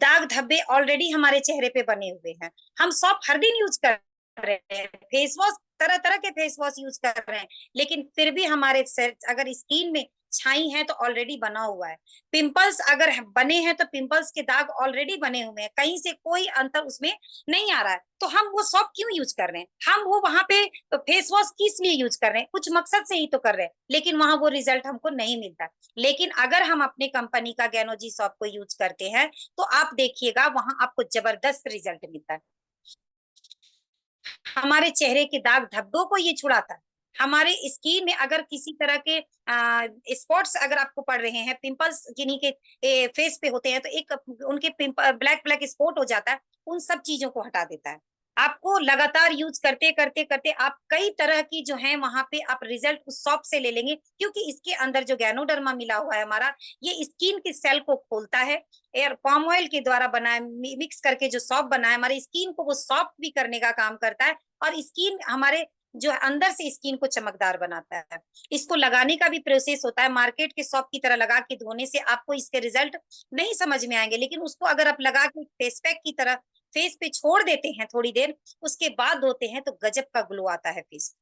दाग धब्बे ऑलरेडी हमारे चेहरे पे बने हुए हैं। हम शॉप हर दिन यूज कर रहे हैं, फेस वॉश तरह तरह के फेस वॉश यूज कर रहे हैं, लेकिन फिर भी हमारे अगर स्किन में छाई है तो ऑलरेडी बना हुआ है। पिंपल्स अगर बने हैं तो पिंपल्स के दाग ऑलरेडी बने हुए हैं, कहीं से कोई अंतर उसमें नहीं आ रहा है। तो हम वो सॉप क्यों यूज कर रहे हैं, हम वो वहां पे फेस वॉश किस लिए यूज कर रहे हैं, कुछ मकसद से ही तो कर रहे हैं, लेकिन वहां वो रिजल्ट हमको नहीं मिलता। लेकिन अगर हम अपने कंपनी का गैनोजी सॉप को यूज करते हैं तो आप देखिएगा वहां आपको जबरदस्त रिजल्ट मिलता है। हमारे चेहरे के दाग धब्बों को ये छुड़ाता है। हमारे स्किन में अगर किसी तरह के स्पॉट्स अगर आपको पड़ रहे हैं, पिंपल्स किन्हीं के फेस पे होते हैं, तो एक उनके ब्लैक ब्लैक स्पॉट हो जाता है, उन सब चीजों को हटा देता है। आपको लगातार यूज करते करते करते आप कई तरह की जो है वहां पे आप रिजल्ट उस सॉप से ले लेंगे, क्योंकि इसके अंदर जो गैनोडर्मा मिला हुआ है हमारा, ये स्किन के सेल को खोलता है। एयर पाम ऑयल के द्वारा बनाया, मिक्स करके जो सॉप बना है, हमारी स्किन को वो सॉफ्ट भी करने का काम करता है, और स्किन हमारे जो अंदर से स्किन को चमकदार बनाता है। इसको लगाने का भी प्रोसेस होता है, मार्केट के सॉप की तरह लगा के धोने से आपको इसके रिजल्ट नहीं समझ में आएंगे, लेकिन उसको अगर आप लगा के फेस पैक की तरह फेस पे छोड़ देते हैं थोड़ी देर, उसके बाद धोते हैं, तो गजब का ग्लो आता है फेस।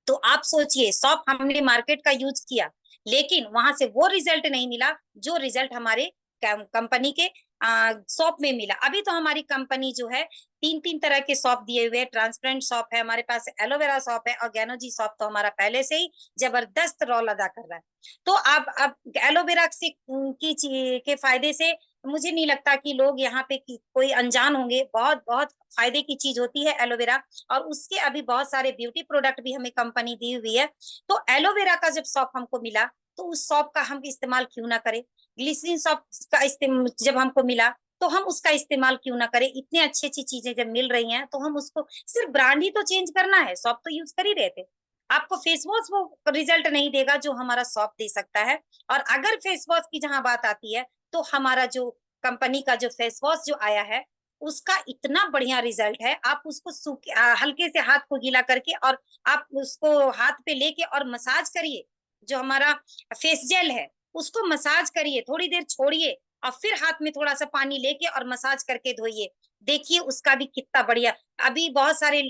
तो आप सोचिए, सॉप हमने मार्केट का यूज किया, लेकिन वहां से वो रिजल्ट नहीं मिला जो रिजल्ट हमारे कंपनी के सॉप में मिला। अभी तो हमारी कंपनी जो है 3-3 तरह के सॉप दिए हुए हैं। ट्रांसपेरेंट सॉप है हमारे पास, एलोवेरा सॉप है, और गैनोजी सॉप तो हमारा पहले से ही जबरदस्त रोल अदा कर रहा है। तो अब एलोवेरा से के फायदे से मुझे नहीं लगता कि लोग यहाँ पे कोई अनजान होंगे। बहुत बहुत फायदे की चीज होती है एलोवेरा। और उसके अभी बहुत सारे ब्यूटी प्रोडक्ट भी हमें कंपनी दी हुई है। तो एलोवेरा का जब सॉप हमको मिला, तो उस सॉप का हम इस्तेमाल क्यों ना करें। ग्लिसरीन सॉप का इस्तेमाल जब हमको मिला, तो हम उसका इस्तेमाल क्यों ना करें। इतनी अच्छी अच्छी चीजें जब मिल रही हैं, तो हम उसको, सिर्फ ब्रांड ही तो चेंज करना है, सॉप तो यूज कर ही रहे थे। आपको फेस वॉश वो रिजल्ट नहीं देगा जो हमारा सॉप दे सकता है। और अगर फेस वॉश की जहां बात आती है, तो हमारा जो कंपनी का जो फेस वॉश जो आया है, उसका इतना बढ़िया रिजल्ट है। आप उसको हल्के से हाथ को गीला करके, और आप उसको हाथ पे लेके और मसाज करिए। जो हमारा फेस जेल है, उसको मसाज करिए, थोड़ी देर छोड़िए, और फिर हाथ में थोड़ा सा पानी लेके और मसाज करके धोइए। देखिए उसका भी कितना बढ़िया। अभी बहुत सारे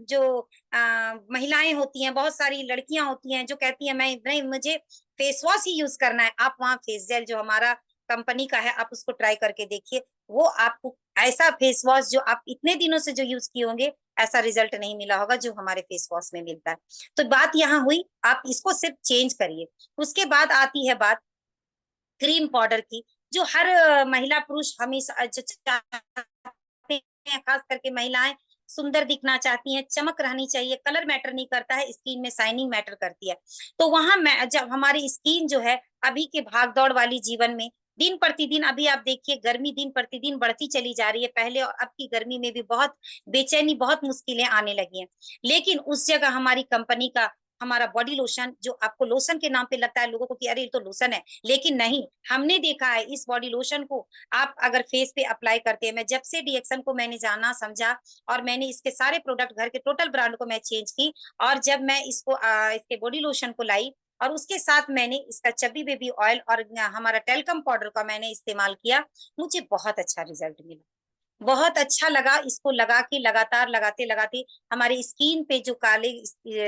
जो महिलाएं होती हैं, बहुत सारी लड़कियां होती हैं जो कहती हैं मैं नहीं, मुझे फेस वॉश ही यूज करना है। आप वहाँ फेस जेल जो हमारा कंपनी का है, आप उसको ट्राई करके देखिए। वो आपको ऐसा फेस वॉश जो आप इतने दिनों से जो यूज किए होंगे, ऐसा रिजल्ट नहीं मिला होगा जो हमारे फेस वॉश में मिलता है। तो बात यहाँ हुई, आप इसको सिर्फ चेंज करिए। उसके बाद आती है बात क्रीम पाउडर की, जो हर महिला पुरुष हमेशा जो चाहते हैं, खास करके महिलाएं सुंदर दिखना चाहती हैं, चमक रहनी चाहिए। कलर मैटर नहीं करता है, स्किन में शाइनिंग मैटर करती है। तो वहां मैं जब हमारी स्किन जो है, अभी के भाग दौड़ वाली जीवन में, दिन प्रतिदिन, अभी आप देखिए गर्मी दिन प्रतिदिन बढ़ती चली जा रही है। पहले और अब की गर्मी में भी बहुत बेचैनी, बहुत मुश्किलें आने लगी हैं। लेकिन उस जगह हमारी कंपनी का हमारा बॉडी लोशन, जो आपको लोशन के नाम पे लगता है लोगों को कि अरे ये तो लोशन है, लेकिन नहीं, हमने देखा है इस बॉडी लोशन को आप अगर फेस पे अप्लाई करते हैं। मैं जब से डीएक्सन को मैंने जाना समझा, और मैंने इसके सारे प्रोडक्ट, घर के टोटल ब्रांड को मैं चेंज की, और जब मैं इसको इसके बॉडी लोशन को लाई, और उसके साथ मैंने इसका चबी बेबी ऑयल और हमारा टेल्कम पाउडर का मैंने इस्तेमाल किया, मुझे बहुत अच्छा रिजल्ट मिला। बहुत अच्छा लगा इसको लगा के, लगातार लगाते लगाते हमारी स्किन पे जो काले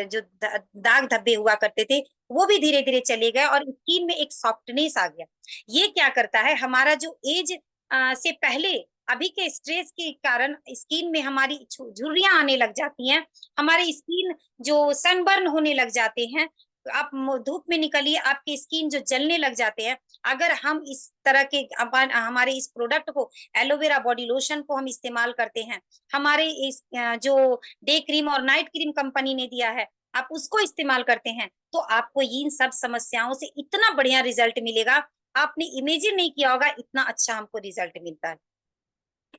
जो दाग धब्बे हुआ करते थे, वो भी धीरे धीरे चले गए, और स्किन में एक सॉफ्टनेस आ गया। ये क्या करता है, हमारा जो एज से पहले, अभी के स्ट्रेस के कारण स्किन में हमारी झुर्रियां आने लग जाती हैं, हमारी स्किन जो सनबर्न होने लग जाते हैं। आप धूप में निकलिए, आपकी स्किन जो जलने लग जाते हैं। अगर हम इस तरह के हमारे इस प्रोडक्ट को, एलोवेरा बॉडी लोशन को हम इस्तेमाल करते हैं, हमारे इस जो डे क्रीम और नाइट क्रीम कंपनी ने दिया है, आप उसको इस्तेमाल करते हैं, तो आपको इन सब समस्याओं से इतना बढ़िया रिजल्ट मिलेगा। आपने इमेजिन नहीं किया होगा इतना अच्छा हमको रिजल्ट मिलता है।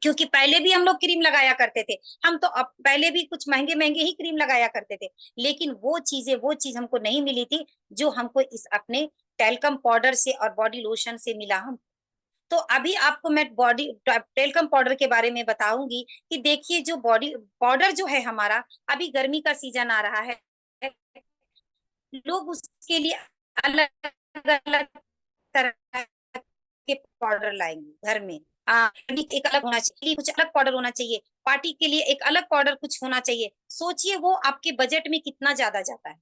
क्योंकि पहले भी हम लोग क्रीम लगाया करते थे, हम तो अब पहले भी कुछ महंगे महंगे ही क्रीम लगाया करते थे, लेकिन वो चीज हमको नहीं मिली थी जो हमको इस अपने टेल्कम पाउडर से और बॉडी लोशन से मिला। हम तो अभी आपको मैं बॉडी टेल्कम पाउडर के बारे में बताऊंगी कि देखिए जो बॉडी पाउडर जो है हमारा, अभी गर्मी का सीजन आ रहा है, लोग उसके लिए अलग अलग तरह के पाउडर लाएंगे घर में। एक अलग होना चाहिए, कुछ अलग पाउडर होना चाहिए, पार्टी के लिए एक अलग पाउडर कुछ होना चाहिए। सोचिए वो आपके बजट में कितना ज्यादा जाता है।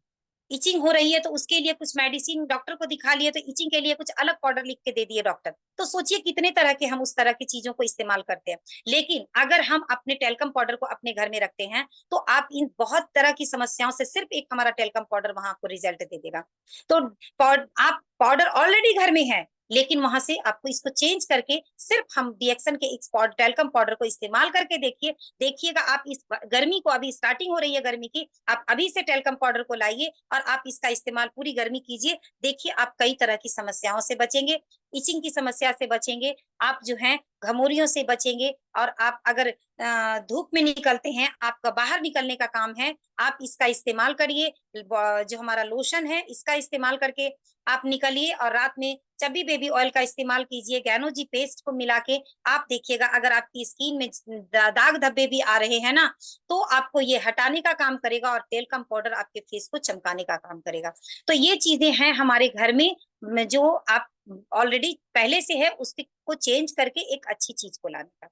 इचिंग हो रही है तो उसके लिए कुछ मेडिसिन, डॉक्टर को दिखा लिए तो इचिंग के लिए कुछ अलग पाउडर लिख के दे दिए डॉक्टर। तो सोचिए कितने तरह के हम उस तरह की चीजों को इस्तेमाल करते हैं। लेकिन अगर हम अपने टेल्कम पाउडर को अपने घर में रखते हैं, तो आप इन बहुत तरह की समस्याओं से सिर्फ एक हमारा टेल्कम पाउडर वहां आपको रिजल्ट दे देगा। तो आप पाउडर ऑलरेडी घर में है, लेकिन वहां से आपको इसको चेंज करके सिर्फ हम डीएक्सन के इस टेल्कम पाउडर को इस्तेमाल करके देखिए। देखिएगा आप इस गर्मी को, अभी स्टार्टिंग हो रही है गर्मी की, आप अभी से टेल्कम पाउडर को लाइए और आप इसका इस्तेमाल पूरी गर्मी कीजिए। देखिए आप कई तरह की समस्याओं से बचेंगे, इचिंग की समस्या से बचेंगे, आप जो है घमौरियों से बचेंगे। और आप अगर धूप में निकलते हैं, आपका बाहर निकलने का काम है, आप इसका इस्तेमाल करिए। जो हमारा लोशन है इसका इस्तेमाल करके आप निकलिए, और रात में चबी बेबी ऑयल का इस्तेमाल कीजिए, गैनोजी पेस्ट को मिला के। आप देखिएगा अगर आपकी स्किन में दाग धब्बे भी आ रहे हैं ना, तो आपको ये हटाने का काम करेगा, और टेल्कम पाउडर आपके फेस को चमकाने का काम करेगा। तो ये चीजें हैं हमारे घर में जो आप ऑलरेडी पहले से है उसको चेंज करके एक अच्छी चीज को लाने का।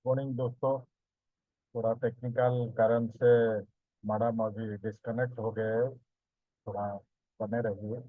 मॉर्निंग दोस्तों, थोड़ा टेक्निकल कारण से मैडम अभी डिस्कनेक्ट हो गए, थोड़ा बने रहिए।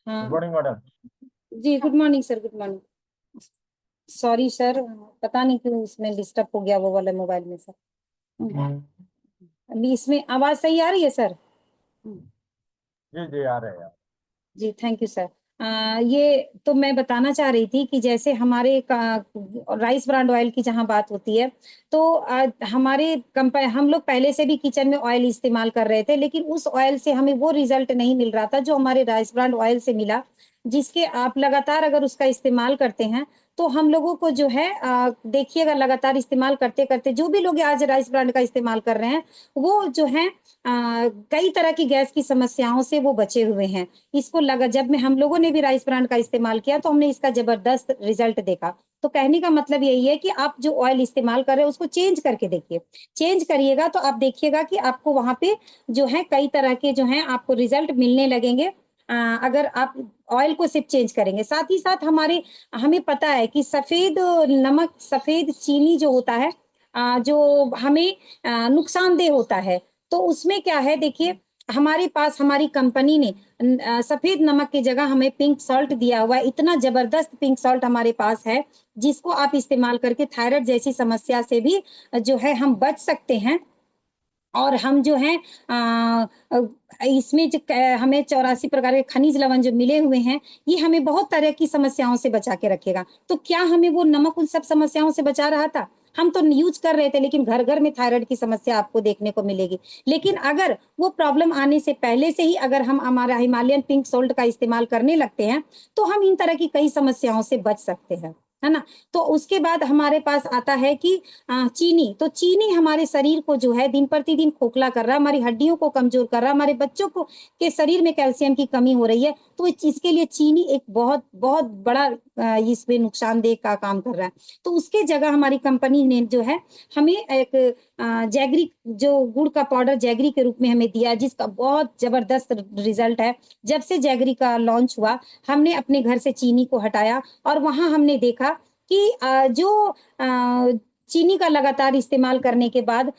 हाँ गुड मॉर्निंग मैडम। जी, good morning sir, good morning. Sorry sir, पता नहीं क्यों इसमें डिस्टर्ब हो गया वो वाले मोबाइल में सर। अभी इसमें आवाज सही आ रही है सर? जी जी, आ रहे हैं। जी, थैंक यू सर। ये तो मैं बताना चाह रही थी कि जैसे हमारे राइस ब्रांड ऑयल की जहाँ बात होती है, तो हमारे हम लोग पहले से भी किचन में ऑयल इस्तेमाल कर रहे थे, लेकिन उस ऑयल से हमें वो रिजल्ट नहीं मिल रहा था जो हमारे राइस ब्रांड ऑयल से मिला, जिसके आप लगातार अगर उसका इस्तेमाल करते हैं तो हम लोगों को जो है देखिएगा लगातार इस्तेमाल करते करते जो भी लोग आज राइस ब्रांड का इस्तेमाल कर रहे हैं, वो जो है कई तरह की गैस की समस्याओं से वो बचे हुए हैं। इसको लगा जब मैं हम लोगों ने भी राइस ब्रांड का इस्तेमाल किया तो हमने इसका जबरदस्त रिजल्ट देखा। तो कहने का मतलब यही है कि आप जो ऑयल इस्तेमाल कर रहे हो उसको चेंज करके देखिए। चेंज करिएगा तो आप देखिएगा कि आपको वहाँ पे जो है कई तरह के जो हैं आपको रिजल्ट मिलने लगेंगे। अगर आप ऑयल को सिर्फ चेंज करेंगे। साथ ही साथ हमें पता है कि सफ़ेद नमक, सफ़ेद चीनी जो होता है जो हमें नुकसानदेह होता है। तो उसमें क्या है देखिए, हमारे पास हमारी कंपनी ने सफेद नमक की जगह हमें पिंक सॉल्ट दिया हुआ है। इतना जबरदस्त पिंक सॉल्ट हमारे पास है, जिसको आप इस्तेमाल करके थायराइड जैसी समस्या से भी जो है हम बच सकते हैं। और हम जो हैं इसमें हमें 84 प्रकार के खनिज लवण जो मिले हुए हैं, ये हमें बहुत तरह की समस्याओं से बचा के रखेगा। तो क्या हमें वो नमक उन सब समस्याओं से बचा रहा था? हम तो यूज़ कर रहे थे, लेकिन घर-घर में थायराइड की समस्या आपको देखने को मिलेगी। लेकिन अगर वो प्रॉब्लम आने से पहले से ही अगर हम हमारा हिमालयन पिंक साल्ट का इस्तेमाल करने लगते हैं, तो हम इन तरह की कई समस्याओं से बच सकते हैं। है ना? तो उसके बाद हमारे पास आता है कि चीनी, तो चीनी हमारे शरीर को जो है दिन प्रतिदिन खोखला कर रहा है, हमारी हड्डियों को कमज़ोर कर रहा है, हमारे बच्चों को के शरीर में कैल्शियम की कमी हो रही है, तो इसके लिए चीनी एक बहुत बहुत बड़ा इसमें नुकसानदेह का काम कर रहा है। तो उसके जगह हमारी कंपनी ने जो है हमें एक जैगरी जो गुड़ का पाउडर जैगरी के रूप में हमें दिया, जिसका बहुत ज़बरदस्त रिज़ल्ट है। जब से जैगरी का लॉन्च हुआ, हमने अपने घर से चीनी को हटाया और वहाँ हमने देखा कि चीनी का लगातार इस्तेमाल करने के बाद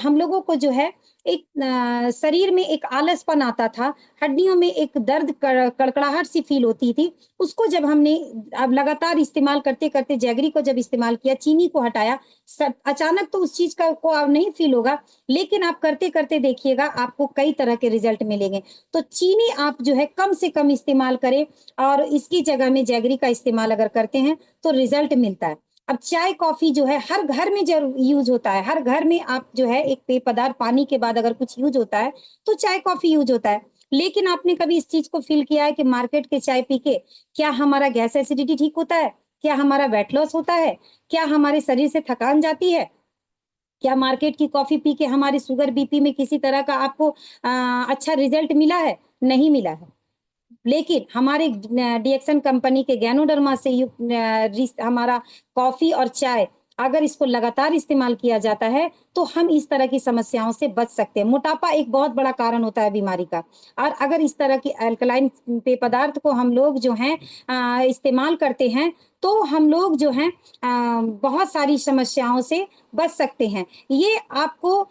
हम लोगों को जो है एक शरीर में एक आलसपन आता था, हड्डियों में एक दर्द कड़कड़ाहट सी फ़ील होती थी। उसको जब हमने अब लगातार इस्तेमाल करते-करते जैगरी को जब इस्तेमाल किया, चीनी को हटाया, अचानक तो उस चीज़ का को अब नहीं फ़ील होगा, लेकिन आप करते-करते देखिएगा आपको कई तरह के रिज़ल्ट मिलेंगे। तो चीनी आप जो है कम से कम इस्तेमाल करें और इसकी जगह में जैगरी का इस्तेमाल अगर करते हैं, तो रिज़ल्ट मिलता है। अब चाय, कॉफ़ी जो है हर घर में यूज़ होता है, हर घर में आप जो है एक पेय पदार्थ पानी के बाद अगर कुछ यूज़ होता है, तो चाय, कॉफ़ी यूज़ होता है। लेकिन आपने कभी इस चीज़ को फ़ील किया है कि मार्केट के चाय पी के क्या हमारा गैस एसिडिटी ठीक होता है? क्या हमारा वेट लॉस होता है? क्या हमारे शरीर से थकान जाती है? क्या मार्केट की कॉफ़ी पी के हमारे शुगर, बीपी में किसी तरह का आपको अच्छा रिज़ल्ट मिला है? नहीं मिला है। लेकिन हमारे डिएक्सन कंपनी के गैनोडर्मा से युक्त हमारा कॉफ़ी और चाय अगर इसको लगातार इस्तेमाल किया जाता है तो हम इस तरह की समस्याओं से बच सकते हैं। मोटापा एक बहुत बड़ा कारण होता है बीमारी का, और अगर इस तरह की अल्कलाइन पेय पदार्थ को हम लोग जो हैं इस्तेमाल करते हैं तो हम लोग जो हैं बहुत सारी समस्याओं से बच सकते हैं। ये आपको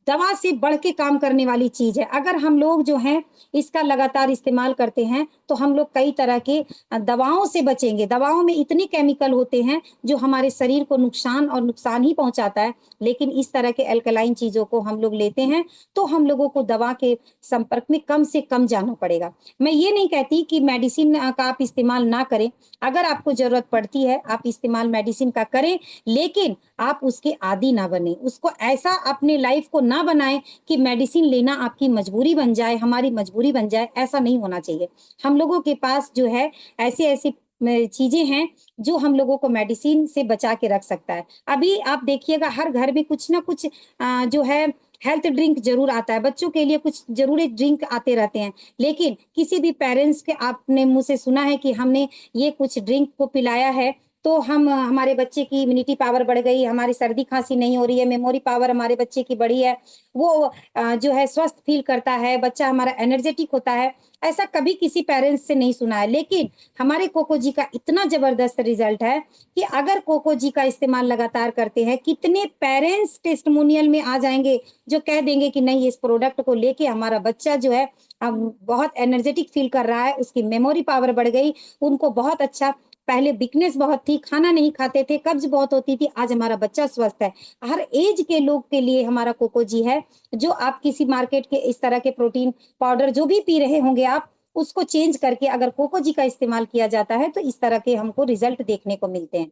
दवा से बढ़ के काम करने वाली चीज़ है। अगर हम लोग जो हैं इसका लगातार इस्तेमाल करते हैं तो हम लोग कई तरह के दवाओं से बचेंगे। दवाओं में इतने केमिकल होते हैं जो हमारे शरीर को नुकसान और नुकसान ही पहुँचाता है, लेकिन इस तरह के अल्कलाइन चीज़ों को हम लोग लेते हैं तो हम लोगों को दवा के संपर्क में कम से कम जाना पड़ेगा। मैं ये नहीं कहती कि मेडिसिन का आप इस्तेमाल ना करें। अगर आपको ज़रूरत पड़ती है, आप इस्तेमाल मेडिसिन का करें, लेकिन आप उसके आदी ना बनें। उसको ऐसा अपने लाइफ़ को ना बनाएँ कि मेडिसिन लेना आपकी मजबूरी बन जाए, हमारी मजबूरी बन जाए, ऐसा नहीं होना चाहिए। हम लोगों के पास जो है ऐसी-ऐसी चीज़ें हैं जो हम लोगों को मेडिसिन से बचा के रख सकता है। अभी आप देखिएगा हर घर में कुछ ना कुछ जो है हेल्थ ड्रिंक ज़रूर आता है। बच्चों के लिए कुछ ज़रूरी ड्रिंक आते रहते हैं, लेकिन किसी भी पेरेंट्स के आपने मुँह से सुना है कि हमने ये कुछ ड्रिंक को पिलाया है, तो हम हमारे बच्चे की इम्यूनिटी पावर बढ़ गई, हमारी सर्दी-खाँसी नहीं हो रही है, मेमोरी पावर हमारे बच्चे की बढ़ी है, वो जो है स्वस्थ फ़ील करता है, बच्चा हमारा एनर्जेटिक होता है। ऐसा कभी किसी पेरेंट्स से नहीं सुना है, लेकिन हमारे कोको जी का इतना ज़बरदस्त रिज़ल्ट है कि अगर कोको जी का इस्तेमाल लगातार करते हैं, कितने पेरेंट्स टेस्टिमोनियल में आ जाएँगे, जो कह देंगे कि नहीं इस प्रोडक्ट को लेके हमारा बच्चा जो है बहुत एनर्जेटिक फ़ील कर रहा है, उसकी मेमोरी पावर बढ़ गई, उनको बहुत अच्छा पहले वीकनेस बहुत थी, खाना नहीं खाते थे, कब्ज़ बहुत होती थी, आज हमारा बच्चा स्वस्थ है। हर ऐज के लोग के लिए हमारा कोको जी है, जो आप किसी मार्केट के इस तरह के प्रोटीन पाउडर जो भी पी रहे होंगे आप, उसको चेंज करके अगर कोको जी का इस्तेमाल किया जाता है, तो इस तरह के हमको रिज़ल्ट देखने को मिलते हैं।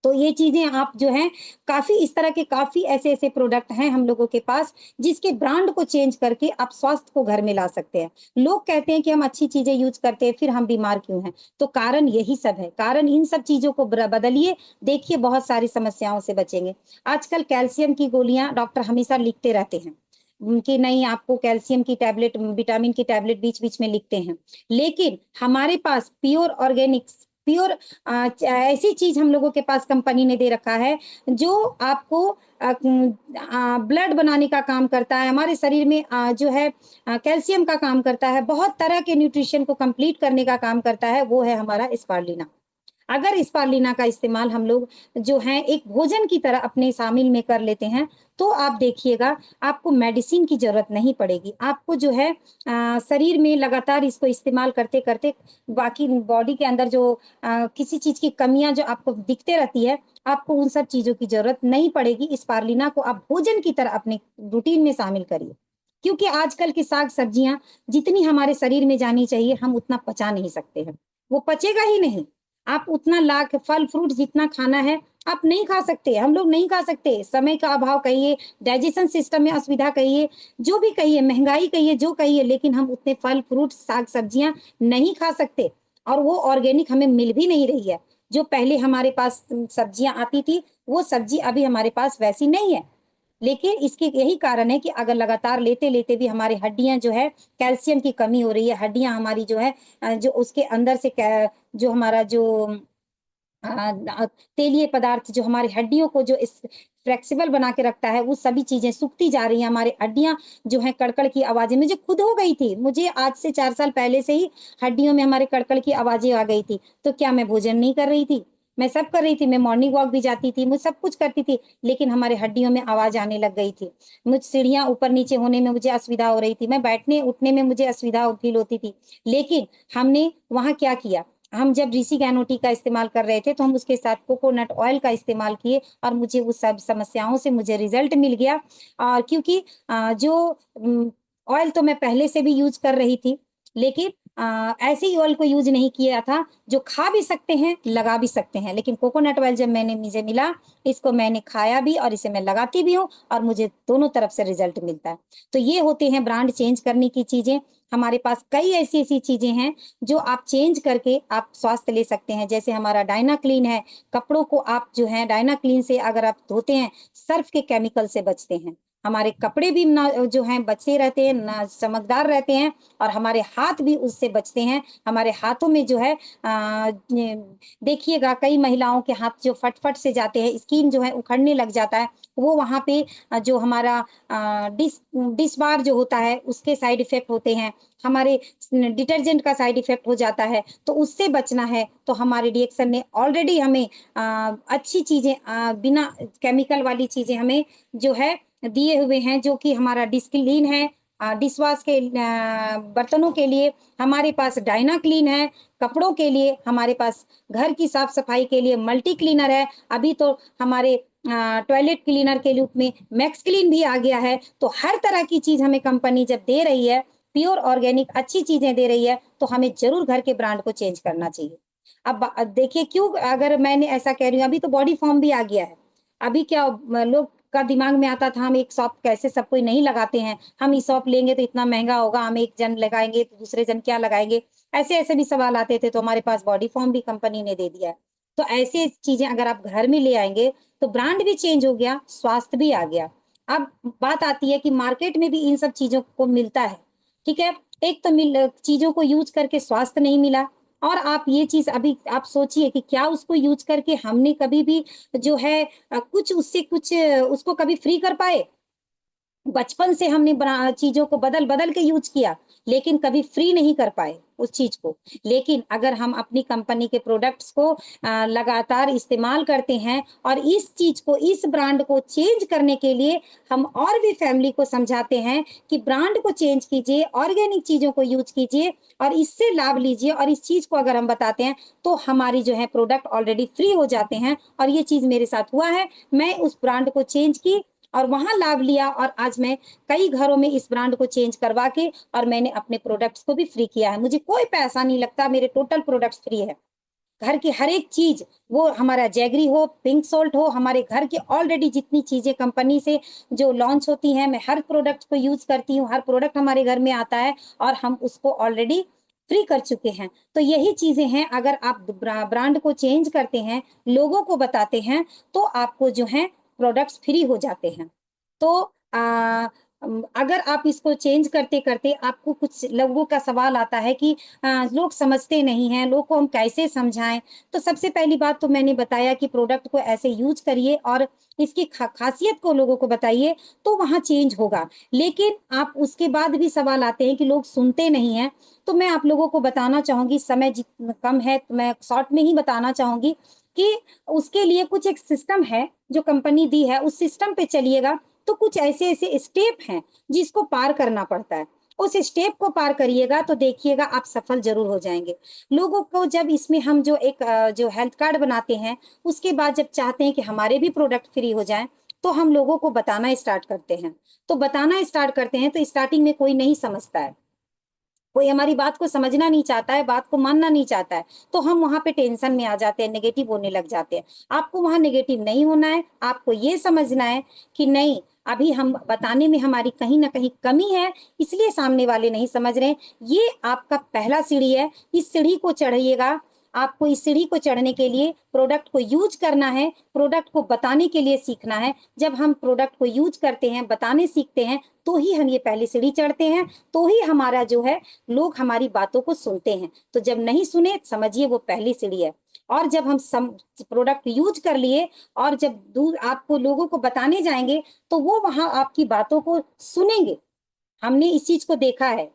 तो ये चीज़ें आप जो हैं काफ़ी इस तरह के काफ़ी ऐसे-ऐसे प्रोडक्ट हैं हम लोगों के पास, जिसके ब्रांड को चेंज करके आप स्वास्थ्य को घर में ला सकते हैं। लोग कहते हैं कि हम अच्छी चीज़ें यूज़ करते हैं, फिर हम बीमार क्यों हैं? तो कारण यही सब है, कारण इन सब चीज़ों को बदलिए, देखिए बहुत सारी समस्याओं से बचेंगे। आजकल कैल्शियम की गोलियाँ डॉक्टर हमेशा लिखते रहते हैं, कि नहीं आपको कैल्शियम की टैबलेट, विटामिन की टैबलेट बीच-बीच में लिखते हैं। लेकिन हमारे पास प्योर ऑर्गेनिक्स, प्योर ऐसी चीज़ हम लोगों के पास कंपनी ने दे रखा है, जो आपको ब्लड बनाने का काम करता है, हमारे शरीर में जो है कैल्शियम का काम करता है, बहुत तरह के न्यूट्रिशन को कंप्लीट करने का काम करता है, वो है हमारा स्पारुलिना। अगर स्पारुलिना का इस्तेमाल हम लोग जो है एक भोजन की तरह अपने शामिल में कर लेते हैं, तो आप देखिएगा आपको मेडिसिन की ज़रूरत नहीं पड़ेगी। आपको जो है शरीर में लगातार इसको इस्तेमाल करते-करते बाकी बॉडी के अंदर जो किसी चीज़ की कमियाँ जो आपको दिखते रहती है, आपको उन सब चीज़ों की ज़रूरत नहीं पड़ेगी। स्पारुलिना को आप भोजन की तरह अपने रूटीन में शामिल करिए। क्योंकि आजकल की साग-सब्जियाँ जितनी हमारे शरीर में जानी चाहिए, हम उतना पचा नहीं सकते हैं। वो पचेगा ही नहीं। आप उतना लाख फल-फ्रूट जितना खाना है, आप नहीं खा सकते, हम लोग नहीं खा सकते। समय का अभाव कहिए, डाइजेशन सिस्टम में असुविधा कहिए, जो भी कहिए, महँगाई कहिए, जो कहिए, लेकिन हम उतने फल-फ्रूट, साग-सब्जियाँ नहीं खा सकते और वो ऑर्गेनिक हमें मिल भी नहीं रही है। जो पहले हमारे पास सब्जियाँ आती थी, वो सब्जी अभी हमारे पास वैसी नहीं है। लेकिन इसके यही कारण है कि अगर लगातार लेते-लेते भी हमारी हड्डियाँ जो है, कैल्शियम की कमी हो रही है, हड्डियाँ हमारी जो है जो उसके अंदर से जो हमारा जो तेलीय पदार्थ जो हमारी हड्डियों को जो इस फ्लेक्सिबल बना के रखता है, वो सभी चीज़ें सूखती जा रही हैं। हमारी हड्डियाँ जो हैं कड़-कड़ की आवाज़ें मुझे खुद हो गई थी। मुझे आज से 4 साल पहले से ही हड्डियों में हमारे कड़-कड़ की आवाज़ें आ गई थी। तो क्या मैं भोजन नहीं कर रही थी? मैं सब कर रही थी, मैं मॉर्निंग वॉक भी जाती थी, मैं सब कुछ करती थी, लेकिन हमारे हड्डियों में आवाज़ आने लग गई थी। मुझ सीढ़ियाँ ऊपर-नीचे होने में मुझे असुविधा हो रही थी, मैं बैठने-उठने में मुझे असुविधा फ़ील होती थी। लेकिन हमने वहाँ क्या किया, हम जब ऋषि गैनोटी का इस्तेमाल कर रहे थे, तो हम उसके साथ कोकोनट ऑयल का इस्तेमाल किए और मुझे उस सब समस्याओं से मुझे रिज़ल्ट मिल गया। और क्योंकि जो ऑयल तो मैं पहले से भी यूज़ कर रही थी, लेकिन ऐसे ही ऑयल को यूज़ नहीं किया था, जो खा भी सकते हैं, लगा भी सकते हैं। लेकिन कोकोनट ऑयल जब मुझे मिला, इसको मैंने खाया भी और इसे मैं लगाती भी हूँ और मुझे दोनों तरफ से रिज़ल्ट मिलता है। तो ये होते हैं ब्रांड चेंज करने की चीज़ें। हमारे पास कई ऐसी-ऐसी चीज़ें हैं जो आप चेंज करके आप स्वास्थ्य ले सकते हैं। जैसे हमारा डायना क्लीन है, कपड़ों को आप जो है डायना क्लीन से अगर आप धोते हैं, सर्फ़ के केमिकल से बचते हैं। हमारे कपड़े भी ना जो हैं बचे रहते हैं, ना चमकदार रहते हैं, और हमारे हाथ भी उससे बचते हैं। हमारे हाथों में जो है देखिएगा कई महिलाओं के हाथ जो फट-फट से जाते हैं, स्किन जो है उखड़ने लग जाता है, वो वहाँ पे जो हमारा डिश बार जो होता है उसके साइड इफ़ेक्ट होते हैं, हमारे डिटर्जेंट का साइड इफ़ेक्ट हो जाता है, तो उससे बचना है। तो हमारे रिएक्शन ने ऑलरेडी हमें अच्छी चीज़ें बिना केमिकल वाली चीज़ें हमें जो है दिए हुए हैं, जो कि हमारा डिश क्लीन है, डिशवॉश के बर्तनों के लिए हमारे पास डाइना क्लीन है, कपड़ों के लिए हमारे पास, घर की साफ-सफाई के लिए मल्टी क्लीनर है, अभी तो हमारे टॉयलेट क्लीनर के रूप में मैक्स क्लीन भी आ गया है। तो हर तरह की चीज़ हमें कंपनी जब दे रही है, प्योर ऑर्गेनिक अच्छी चीज़ें दे रही है, तो हमें ज़रूर घर के ब्रांड को चेंज करना चाहिए। अब देखिए क्यों अगर मैंने ऐसा कह रही हूँ, अभी तो बॉडी फ़ॉर्म भी आ गया है। अभी क्या लोग का दिमाग में आता था हम एक शॉप कैसे सब कोई नहीं लगाते हैं, हम ये शॉप लेंगे तो इतना महँगा होगा, हम एक जन लगाएँगे तो दूसरे जन क्या लगाएँगे? ऐसे-ऐसे भी सवाल आते थे, तो हमारे पास बॉडी फ़ॉर्म भी कंपनी ने दे दिया है। तो ऐसे चीज़ें अगर आप घर में ले आएँगे, तो ब्रांड भी चेंज हो गया, स्वास्थ्य भी आ गया। अब बात आती है कि मार्केट में भी इन सब चीज़ों को मिलता है, ठीक है? एक तो चीज़ों को यूज़ करके स्वास्थ्य नहीं मिला, और आप ये चीज़ अभी आप सोचिए कि क्या उसको यूज़ करके हमने कभी भी जो है कुछ उससे कुछ उसको कभी फ्री कर पाए? बचपन से हमने बना चीज़ों को बदल-बदल के यूज़ किया, लेकिन कभी फ्री नहीं कर पाए उस चीज़ को। लेकिन अगर हम अपनी कंपनी के प्रोडक्ट्स को लगातार इस्तेमाल करते हैं और इस चीज़ को, इस ब्रांड को चेंज करने के लिए हम और भी फैमिली को समझाते हैं कि ब्रांड को चेंज कीजिए, ऑर्गेनिक चीज़ों को यूज़ कीजिए और इससे लाभ लीजिए, और इस चीज़ को अगर हम बताते हैं, तो हमारी जो है प्रोडक्ट ऑलरेडी फ्री हो जाते हैं, और ये चीज़ मेरे साथ हुआ है। मैं उस ब्रांड को चेंज की और वहाँ लाभ लिया, और आज मैं कई घरों में इस ब्रांड को चेंज करवा के और मैंने अपने प्रोडक्ट्स को भी फ्री किया है। मुझे कोई पैसा नहीं लगता, मेरे टोटल प्रोडक्ट्स फ्री है। घर की हर एक चीज़, वो हमारा जैगरी हो, पिंक सॉल्ट हो, हमारे घर की ऑलरेडी जितनी चीज़ें कंपनी से जो लॉन्च होती हैं, मैं हर प्रोडक्ट को यूज़ करती हूँ, हर प्रोडक्ट हमारे घर में आता है और हम उसको ऑलरेडी फ्री कर चुके हैं। तो यही चीज़ें हैं, अगर आप ब्रांड को चेंज करते हैं, लोगों को बताते हैं, तो आपको जो है प्रोडक्ट्स फ्री हो जाते हैं। तो अगर आप इसको चेंज करते-करते आपको कुछ लोगों का सवाल आता है कि लोग समझते नहीं हैं, लोग को हम कैसे समझाएँ? तो सबसे पहली बात तो मैंने बताया कि प्रोडक्ट को ऐसे यूज़ करिए और इसकी ख़ासियत को लोगों को बताइए, तो वहाँ चेंज होगा। लेकिन आप उसके बाद भी सवाल आते हैं कि लोग सुनते नहीं हैं, तो मैं आप लोगों को बताना चाहूँगी, समय कम है, तो मैं शॉर्ट में ही बताना चाहूँगी कि उसके लिए कुछ एक सिस्टम है, जो कंपनी दी है, उस सिस्टम पे चलिएगा, तो कुछ ऐसे-ऐसे स्टेप हैं, जिसको पार करना पड़ता है। उस स्टेप को पार करिएगा तो देखिएगा आप सफल ज़रूर हो जाएँगे। लोगों को जब इसमें हम जो एक जो हेल्थ कार्ड बनाते हैं, उसके बाद जब चाहते हैं कि हमारे भी प्रोडक्ट फ्री हो जाएँ, तो हम लोगों को बताना स्टार्ट करते हैं। तो बताना स्टार्ट करते हैं, तो स्टार्टिंग में कोई नहीं समझता है। कोई हमारी बात को समझना नहीं चाहता है, बात को मानना नहीं चाहता है, तो हम वहाँ पे टेंशन में आ जाते हैं, नेगेटिव होने लग जाते हैं। आपको वहाँ नेगेटिव नहीं होना है, आपको ये समझना है कि नहीं, अभी हम बताने में हमारी कहीं न कहीं कमी है, इसलिए सामने वाले नहीं समझ रहे हैं। ये आपका पहला सीढ़ी है, इस सीढ़ी को चढ़िएगा। आपको इस सीढ़ी को चढ़ने के लिए प्रोडक्ट को यूज़ करना है, प्रोडक्ट को बताने के लिए सीखना है। जब हम प्रोडक्ट को यूज़ करते हैं, बताने सीखते हैं, तो ही हम ये पहली सीढ़ी चढ़ते हैं, तो ही हमारा जो है लोग हमारी बातों को सुनते हैं। तो जब नहीं सुने, समझिए वो पहली सीढ़ी है। और जब हम प्रोडक्ट यूज कर लिए और जब दूर आपको लोगों को बताने जाएंगे, तो वो वहां आपकी बातों को सुनेंगे। हमने इस चीज को देखा है।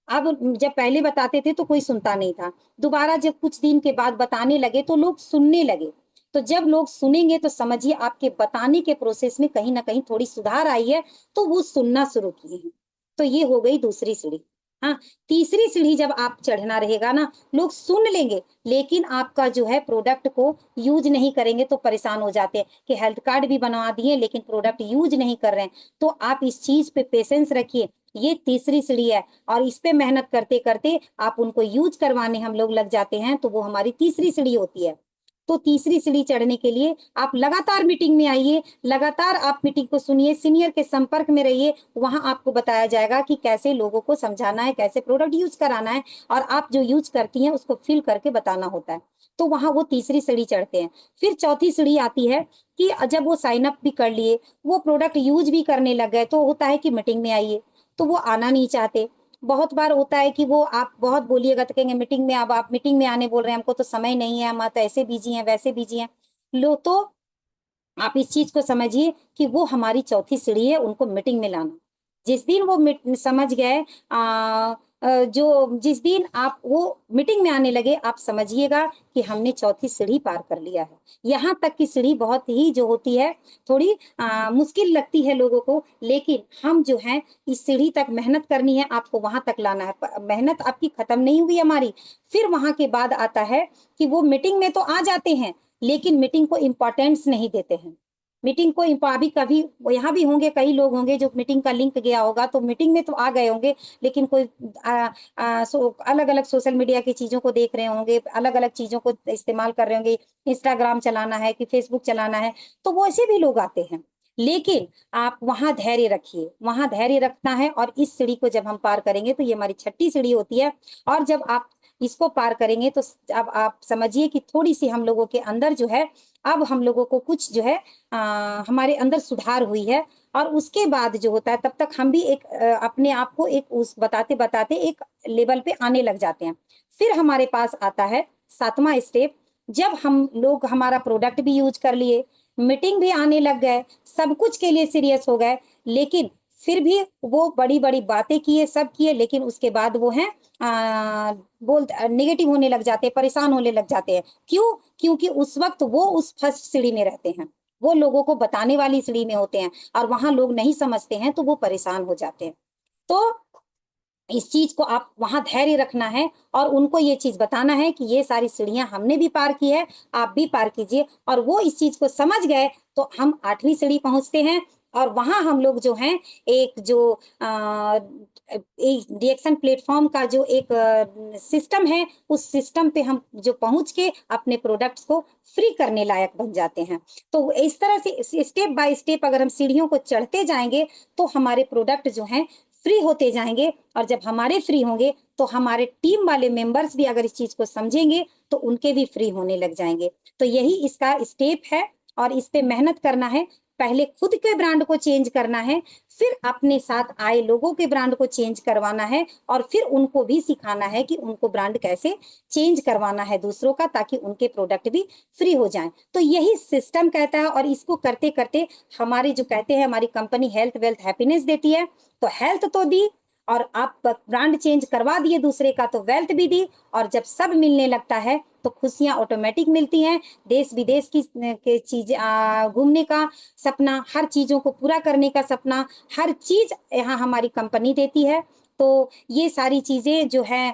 अब जब पहले बताते थे तो कोई सुनता नहीं था, दोबारा जब कुछ दिन के बाद बताने लगे तो लोग सुनने लगे। तो जब लोग सुनेंगे तो समझिए आपके बताने के प्रोसेस में कहीं ना कहीं थोड़ी सुधार आई है, तो वो सुनना शुरू किए हैं। तो ये हो गई दूसरी सीढ़ी। हाँ, तीसरी सीढ़ी जब आप चढ़ना रहेगा ना, लोग सुन लेंगे, लेकिन आपका जो है प्रोडक्ट को यूज नहीं करेंगे तो परेशान हो जाते हैं कि हेल्थ कार्ड भी बनवा दिए लेकिन प्रोडक्ट यूज नहीं कर रहे हैं। तो आप इस चीज पे पेशेंस रखिए, ये तीसरी सीढ़ी है, और इस पे मेहनत करते करते आप उनको यूज करवाने हम लोग लग जाते हैं, तो वो हमारी तीसरी सीढ़ी होती है। तो तीसरी सीढ़ी चढ़ने के लिए आप लगातार मीटिंग में आइए, लगातार आप मीटिंग को सुनिए, सीनियर के संपर्क में रहिए। वहां आपको बताया जाएगा कि कैसे लोगों को समझाना है, कैसे प्रोडक्ट यूज कराना है, और आप जो यूज करती हैं उसको फिल करके बताना होता है। तो वहां वो तीसरी सीढ़ी चढ़ते हैं। फिर चौथी सीढ़ी आती है कि जब वो साइन अप भी कर लिए, वो प्रोडक्ट यूज भी करने लग गए, तो होता है कि मीटिंग में आइए, तो वो आना नहीं चाहते। बहुत बार होता है कि वो आप बहुत बोलिएगा तो कहेंगे मीटिंग में, अब आप मीटिंग में आने बोल रहे हैं, हमको तो समय नहीं है, हम तो ऐसे बिजी हैं वैसे बिजी हैं। लो, तो आप इस चीज को समझिए कि वो हमारी चौथी सीढ़ी है, उनको मीटिंग में लाना। जिस दिन वो समझ गए, जो जिस दिन आप वो मीटिंग में आने लगे, आप समझिएगा कि हमने चौथी सीढ़ी पार कर लिया है। यहाँ तक की सीढ़ी बहुत ही जो होती है थोड़ी मुश्किल लगती है लोगों को, लेकिन हम जो है इस सीढ़ी तक मेहनत करनी है, आपको वहां तक लाना है। मेहनत आपकी खत्म नहीं हुई हमारी। फिर वहां के बाद आता है कि वो मीटिंग में तो आ जाते हैं, लेकिन मीटिंग को इम्पोर्टेंस नहीं देते हैं। मीटिंग को अभी कभी यहाँ भी होंगे, कई लोग होंगे जो मीटिंग का लिंक गया होगा, तो मीटिंग में तो आ गए होंगे, लेकिन कोई अलग अलग सोशल मीडिया की चीजों को देख रहे होंगे, अलग अलग चीजों को इस्तेमाल कर रहे होंगे, इंस्टाग्राम चलाना है कि फेसबुक चलाना है, तो वो ऐसे भी लोग आते हैं। लेकिन आप वहां धैर्य रखिए, वहां धैर्य रखना है। और इस सीढ़ी को जब हम पार करेंगे, तो ये हमारी छठी सीढ़ी होती है। और जब आप इसको पार करेंगे, तो अब आप समझिए कि थोड़ी सी हम लोगों के अंदर जो है, अब हम लोगों को कुछ जो है हमारे अंदर सुधार हुई है। और उसके बाद जो होता है, तब तक हम भी एक अपने आप को एक उस बताते बताते एक लेवल पे आने लग जाते हैं। फिर हमारे पास आता है सातवां स्टेप। जब हम लोग हमारा प्रोडक्ट भी यूज कर लिए, मीटिंग भी आने लग गए, सब कुछ के लिए सीरियस हो गए, लेकिन फिर भी वो बड़ी बड़ी बातें किए, सब किए, लेकिन उसके बाद वो है बोल नेगेटिव होने लग जाते हैं, परेशान होने लग जाते हैं। क्यों? क्योंकि उस वक्त वो उस फर्स्ट सीढ़ी में रहते हैं, वो लोगों को बताने वाली सीढ़ी में होते हैं, और वहां लोग नहीं समझते हैं, तो वो परेशान हो जाते हैं। तो इस चीज को आप वहां धैर्य रखना है, और उनको ये चीज बताना है कि ये सारी सीढ़ियां हमने भी पार की है, आप भी पार कीजिए। और वो इस चीज को समझ गए, तो हम आठवीं सीढ़ी पहुंचते हैं। और वहां हम लोग जो हैं, एक जो एक रिएक्शन प्लेटफॉर्म का जो एक सिस्टम है, उस सिस्टम पे हम जो पहुंच के अपने प्रोडक्ट्स को फ्री करने लायक बन जाते हैं। तो इस तरह से स्टेप बाय स्टेप अगर हम सीढ़ियों को चढ़ते जाएंगे, तो हमारे प्रोडक्ट जो हैं फ्री होते जाएंगे। और जब हमारे फ्री होंगे, तो हमारे टीम वाले मेंबर्स भी अगर इस चीज को समझेंगे, तो उनके भी फ्री होने लग जाएंगे। तो यही इसका स्टेप है, और इस पे मेहनत करना है। पहले खुद के ब्रांड को चेंज करना है, फिर अपने साथ आए लोगों के ब्रांड को चेंज करवाना है, और फिर उनको भी सिखाना है कि उनको ब्रांड कैसे चेंज करवाना है दूसरों का, ताकि उनके प्रोडक्ट भी फ्री हो जाएं। तो यही सिस्टम कहता है। और इसको करते करते हमारी जो कहते हैं, हमारी कंपनी हेल्थ वेल्थ हैप्पीनेस देती है। तो हेल्थ तो दी, और आप ब्रांड चेंज करवा दिए दूसरे का, तो वेल्थ भी दी। और जब सब मिलने लगता है, तो खुशियां ऑटोमेटिक मिलती हैं। देश विदेश की के चीज घूमने का सपना, हर चीजों को पूरा करने का सपना, हर चीज यहाँ हमारी कंपनी देती है। तो ये सारी चीजें जो है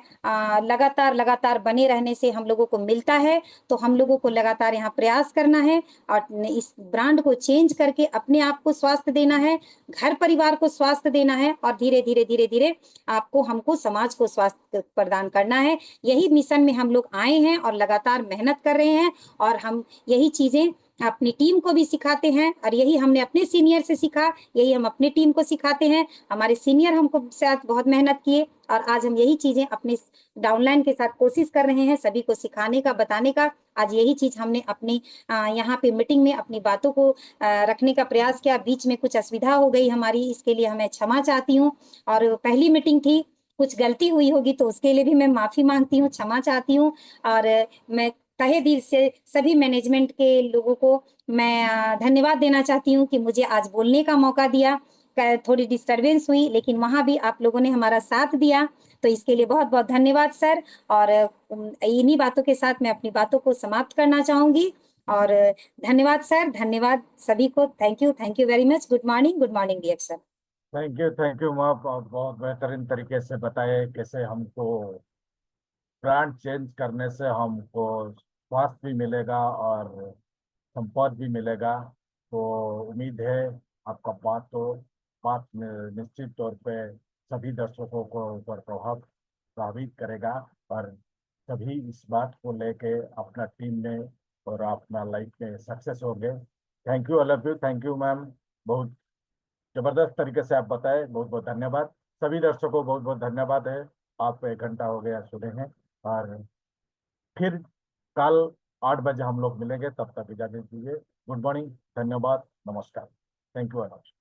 लगातार लगातार बने रहने से हम लोगों को मिलता है। तो हम लोगों को लगातार यहाँ प्रयास करना है, और इस ब्रांड को चेंज करके अपने आप को स्वास्थ्य देना है, घर परिवार को स्वास्थ्य देना है, और धीरे धीरे धीरे धीरे आपको हमको समाज को स्वास्थ्य प्रदान करना है। यही मिशन में हम लोग आए हैं, और लगातार मेहनत कर रहे हैं। और हम यही चीजें अपनी टीम को भी सिखाते हैं, और यही हमने अपने सीनियर से सीखा, यही हम अपनी टीम को सिखाते हैं। हमारे सीनियर हमको साथ बहुत मेहनत किए, और आज हम यही चीजें अपने डाउनलाइन के साथ कोशिश कर रहे हैं, सभी को सिखाने का, बताने का। आज यही चीज हमने अपनी यहाँ पे मीटिंग में अपनी बातों को रखने का प्रयास किया। बीच में कुछ असुविधा हो गई हमारी, इसके लिए मैं क्षमा चाहती हूँ। और पहली मीटिंग थी, कुछ गलती हुई होगी तो उसके लिए भी मैं माफी मांगती हूँ, क्षमा चाहती हूँ। और मैं तहे दिल से सभी मैनेजमेंट के लोगों को मैं धन्यवाद देना चाहती हूँ कि मुझे आज बोलने का मौका दिया। थोड़ी डिस्टरबेंस हुई, लेकिन वहां भी आप लोगों ने हमारा साथ दिया, तो इसके लिए बहुत बहुत धन्यवाद सर। और इन्हीं बातों के साथ मैं अपनी बातों को समाप्त करना चाहूंगी। और धन्यवाद सर, धन्यवाद सभी को। Thank you very much. Good morning dear sir. Thank you ma'am, बहुत बेहतरीन तरीके से बताए कैसे हमको ब्रांड चेंज करने से हमको स्वास्थ्य भी मिलेगा और संपद भी मिलेगा। तो उम्मीद है आपका बात निश्चित तौर पे सभी दर्शकों को ऊपर प्रभावित करेगा, और सभी इस बात को लेके अपना टीम में और आप अपना लाइफ में सक्सेस होंगे। Thank you all of you, thank you ma'am, बहुत जबरदस्त तरीके से आप बताए, बहुत बहुत धन्यवाद। सभी दर्शकों को बहुत बहुत धन्यवाद है, आप 1 घंटा हो गया सुने हैं। और फिर कल 8 बजे हम लोग मिलेंगे, तब तक इजाजत दीजिए। गुड मॉर्निंग, धन्यवाद, नमस्कार, थैंक यू वेरी मच।